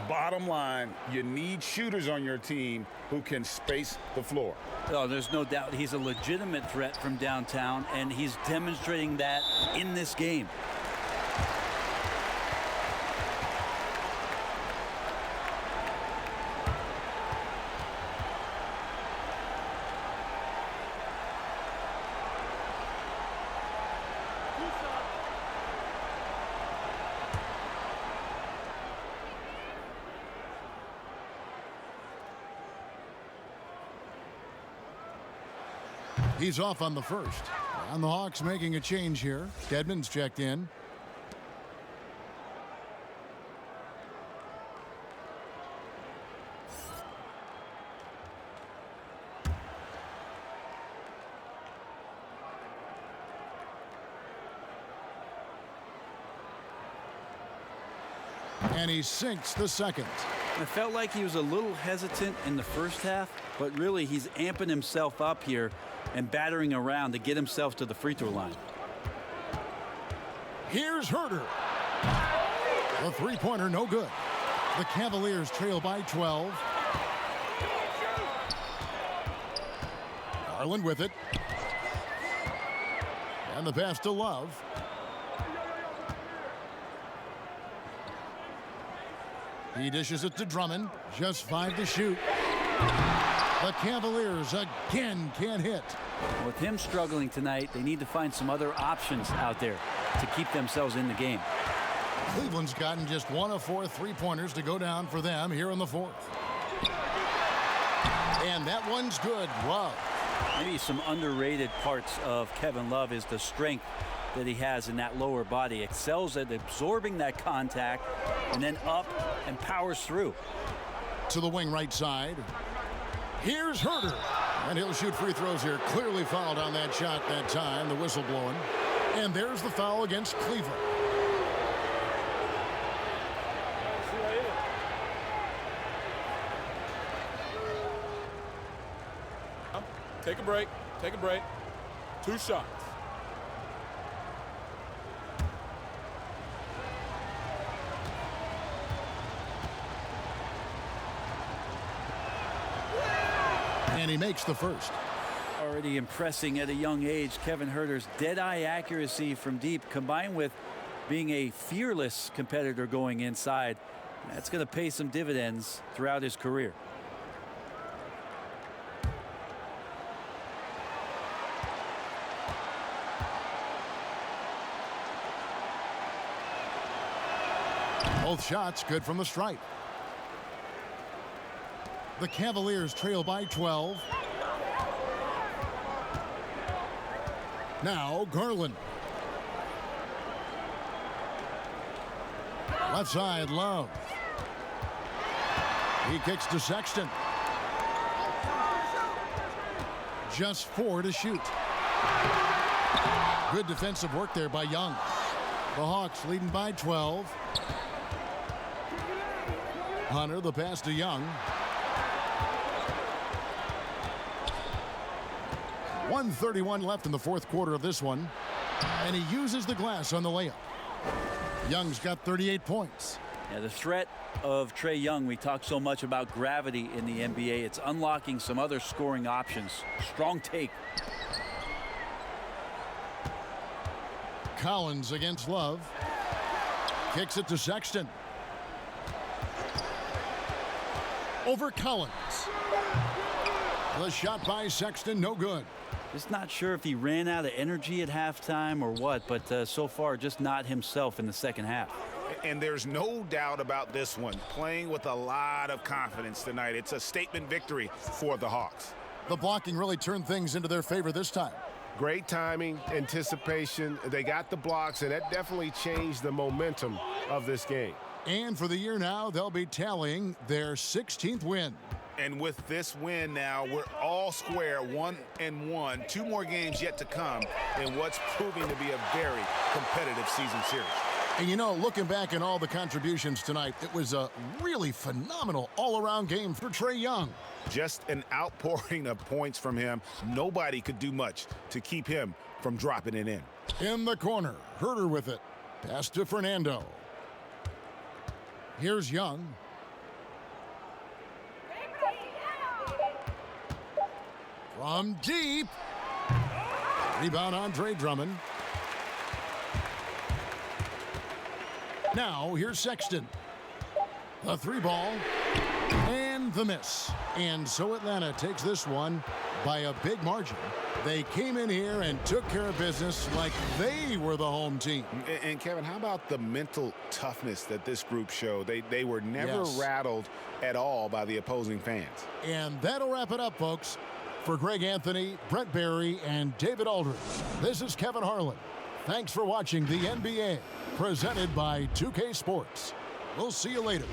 [SPEAKER 5] Bottom line, you need shooters on your team who can space the floor.
[SPEAKER 3] Oh, there's no doubt he's a legitimate threat from downtown, and he's demonstrating that in this game.
[SPEAKER 1] He's off on the first. And the Hawks making a change here. Dedmon's checked in. And he sinks the second.
[SPEAKER 3] It felt like he was a little hesitant in the first half, but really he's amping himself up here and battering around to get himself to the free throw line.
[SPEAKER 1] Here's Huerter. The three-pointer no good. The Cavaliers trail by 12. Garland with it. And the pass to Love. He dishes it to Drummond. Just 5 to shoot. The Cavaliers again can't hit.
[SPEAKER 3] With him struggling tonight, they need to find some other options out there to keep themselves in the game.
[SPEAKER 1] Cleveland's gotten just 1 of 4 3-pointers to go down for them here in the 4th. And that one's good. Love.
[SPEAKER 3] Maybe some underrated parts of Kevin Love is the strength that he has in that lower body. Excels at absorbing that contact and then up and powers through.
[SPEAKER 1] To the wing right side. Here's Herter. And he'll shoot free throws here. Clearly fouled on that shot that time. The whistle blowing. And there's the foul against Cleveland.
[SPEAKER 11] Take a break. Take a break. 2 shots.
[SPEAKER 1] And he makes the first.
[SPEAKER 3] Already impressing at a young age, Kevin Herter's dead-eye accuracy from deep, combined with being a fearless competitor going inside. That's going to pay some dividends throughout his career.
[SPEAKER 1] Both shots good from the stripe. The Cavaliers trail by 12. Now Garland. Left side, Love. He kicks to Sexton. Just 4 to shoot. Good defensive work there by Young. The Hawks leading by 12. Hunter, the pass to Young. 1:31 left in the 4th quarter of this one. And he uses the glass on the layup. Young's got 38 points.
[SPEAKER 3] Yeah, the threat of Trae Young, we talk so much about gravity in the NBA. It's unlocking some other scoring options. Strong take.
[SPEAKER 1] Collins against Love. Kicks it to Sexton. Over Collins. The shot by Sexton, no good.
[SPEAKER 3] Just not sure if he ran out of energy at halftime or what, but so far just not himself in the second half.
[SPEAKER 2] And there's no doubt about this one. Playing with a lot of confidence tonight. It's a statement victory for the Hawks.
[SPEAKER 1] The blocking really turned things into their favor this time.
[SPEAKER 2] Great timing, anticipation. They got the blocks, and that definitely changed the momentum of this game.
[SPEAKER 1] And for the year now, they'll be tallying their 16th win.
[SPEAKER 2] And with this win now, we're all square, 1-1. 2 more games yet to come in what's proving to be a very competitive season series.
[SPEAKER 1] And you know, looking back on all the contributions tonight, it was a really phenomenal all-around game for Trae Young.
[SPEAKER 2] Just an outpouring of points from him. Nobody could do much to keep him from dropping it in.
[SPEAKER 1] In the corner, Herter with it. Pass to Fernando. Here's Young. From deep. Rebound Andre Drummond. Now here's Sexton. The 3-ball. And the miss. And so Atlanta takes this one by a big margin. They came in here and took care of business like they were the home team.
[SPEAKER 2] And Kevin, how about the mental toughness that this group showed? They were never rattled at all by the opposing fans.
[SPEAKER 1] And that'll wrap it up, folks. For Greg Anthony, Brett Barry, and David Aldridge, this is Kevin Harlan. Thanks for watching the NBA, presented by 2K Sports. We'll see you later.